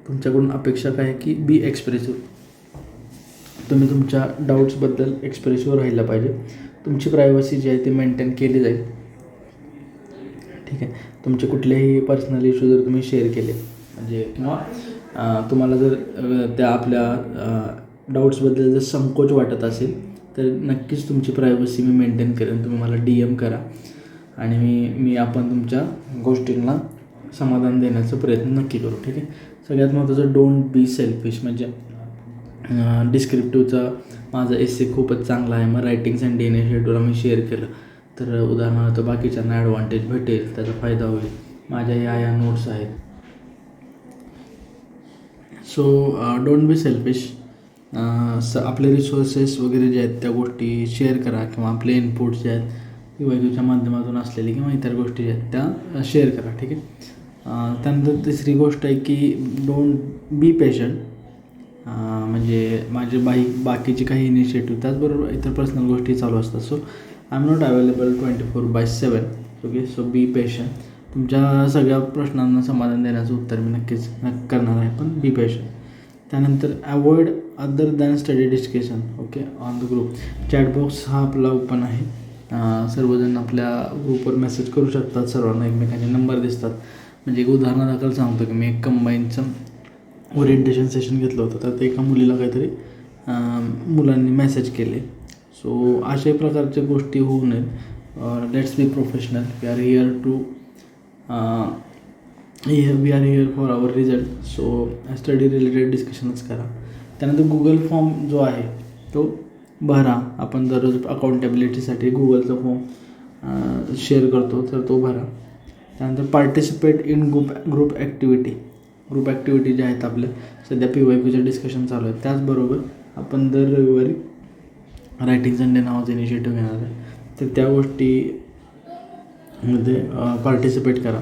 तुमच्याकडून अपेक्षा काय आहे की बी एक्सप्रेसिव्ह. तुम्ही तुमच्या डाऊट्सबद्दल एक्सप्रेसिव्ह राहिलं पाहिजे. तुमची प्रायव्हसी जी आहे ती मेंटेन केली जाईल. ठीक आहे. तुमचे कुठलेही पर्सनल इश्यू जर तुम्ही शेअर केले म्हणजे किंवा तुम्हाला जर त्या आपल्या डाऊट्सबद्दल जर संकोच वाटत असेल तर नक्कीच तुमची प्रायव्हसी मी मेंटेन करेन. तुम्ही मला DM करा आणि मी आपण तुमच्या गोष्टींना समाधान देण्याचा प्रयत्न नक्की करू. ठीक आहे. सगळ्यात महत्त्वाचं डोंट बी सेल्फिश. म्हणजे डिस्क्रिप्टिव्हचा माझा एसे खूपच चांगला आहे, मग रायटिंग्स अँड इनिशिएटिव्हला मी शेअर केलं तर उदाहरणार्थ बाकीच्यांना ॲडव्हान्टेज भेटेल, त्याचा फायदा होईल. माझ्या या नोट्स आहेत. So don't be selfish. आपले रिसोर्सेस वगैरे जे आहेत त्या गोष्टी शेअर करा किंवा आपले इनपुट्स जे आहेत PYQच्या माध्यमातून असलेले किंवा इतर गोष्टी जे आहेत त्या शेअर करा. ठीक आहे. त्यानंतर तिसरी गोष्ट आहे की डोंट बी पेशंट. म्हणजे माझे बाकीचे काही इनिशिएटिव्ह त्याचबरोबर इतर पर्सनल गोष्टी चालू असतात. So I am not available 24/7. Okay, so be patient. तुमच्या सगळ्या प्रश्नांना समाधान देण्याचं उत्तर मी नक्कीच करणार आहे, पण बी पेशंट. त्यानंतर avoid other than study discussion. Okay, on the group. Chatbox हा आपला ओपन आहे. सर्वजण आपल्या ग्रुपवर मेसेज करू शकतात, सर्वांना एकमेकांचे नंबर दिसतात. म्हणजे एक उदाहरणादाखल सांगतो की मी एक कंबाईनचं ओरिएंटेशन सेशन घेतलं होतं, तर ते एका मुलीला काहीतरी मुलांनी मेसेज केले. सो अशा प्रकारच्या गोष्टी होऊ नयेत. Let's be professional. We are here for our result. So study related डिस्कशनच करा. त्यानंतर गुगल फॉर्म जो आहे तो भरा. आपण दररोज अकाउंटेबिलिटीसाठी गुगलचा फॉर्म शेअर करतो, तर तो भरा. त्यानंतर पार्टिसिपेट इन ग्रुप ॲक्टिव्हिटी ज्या आहेत आपल्या सध्या PYQचं डिस्कशन चालू आहे. त्याचबरोबर आपण दर रविवारी रायटिंग संडे नावाचं इनिशिएटिव्ह घेणार आहे, तर त्या गोष्टीमध्ये पार्टिसिपेट करा.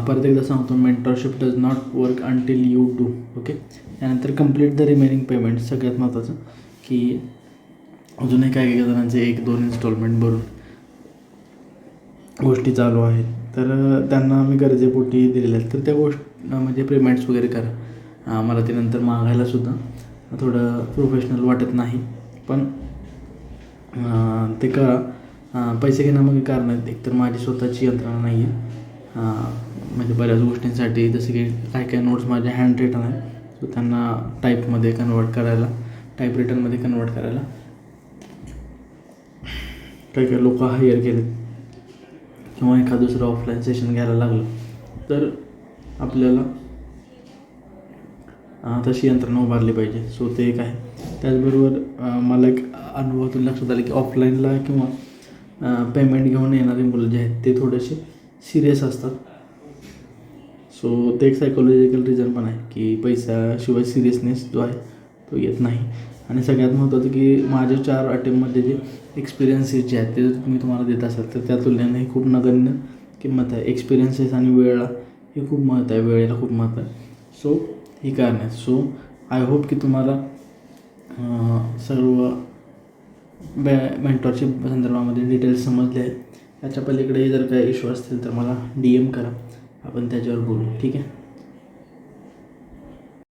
परत एकदा सांगतो, mentorship does not work until you do. Okay. त्यानंतर कंप्लीट द रिमेनिंग पेमेंट. सगळ्यात महत्त्वाचं की अजूनही काही जणांचे 1-2 इन्स्टॉलमेंट भरून गोष्टी चालू आहेत, तर त्यांना आम्ही गरजेपोटी दिलेल्या आहेत, तर त्या म्हणजे पेमेंट्स वगैरे करा. मला ते नंतर मागायलासुद्धा थोडं प्रोफेशनल वाटत नाही, पण ते करा. पैसे घेण्यामागे कारण आहेत. एकतर माझी स्वतःची यंत्रणा नाही आहे, म्हणजे बऱ्याच गोष्टींसाठी, जसं की काय नोट्स माझ्या हँड रिटन आहे, सो त्यांना टाईप रिटनमध्ये कन्वर्ट करायला काही लोक हायर केलेत, किंवा एखादं दुसरं ऑफलाईन सेशन घ्यायला लागलं तर आपल्याला तशी यंत्रणा उभारली पाहिजे. सो ते एक आहे. त्याचबरोबर मला एक अनुभवातून लक्षात आलं की ऑफलाईनला किंवा पेमेंट घेऊन येणारी मुलं जे आहेत ते थोडेसे सिरियस असतात. सो ते एक सायकोलॉजिकल रिझन पण आहे की पैशाशिवाय सिरियसनेस जो आहे तो येत नाही. आणि सगळ्यात महत्त्वाचं की माझ्या 4 अटेम्पमध्ये जे एक्सपिरियन्सेस जे आहेत ते जर तुम्ही तुम्हाला देत असाल तर त्या तुलनेने खूप नगण्य किंमत आहे. एक्सपिरियन्सेस आणि वेळेला हे खूप महत्त्व आहे, वेळेला खूप महत्त्व आहे. सो ही कारण आहे. सो आय होप की तुम्हाला सर्व मेंटॉरशिप संदर्भामध्ये डिटेल्स समजले आहेत. त्याच्या पलीकडे जर काही इश्यू असतील तर मला DM करा, आपण त्याच्यावर बोलू. ठीक आहे.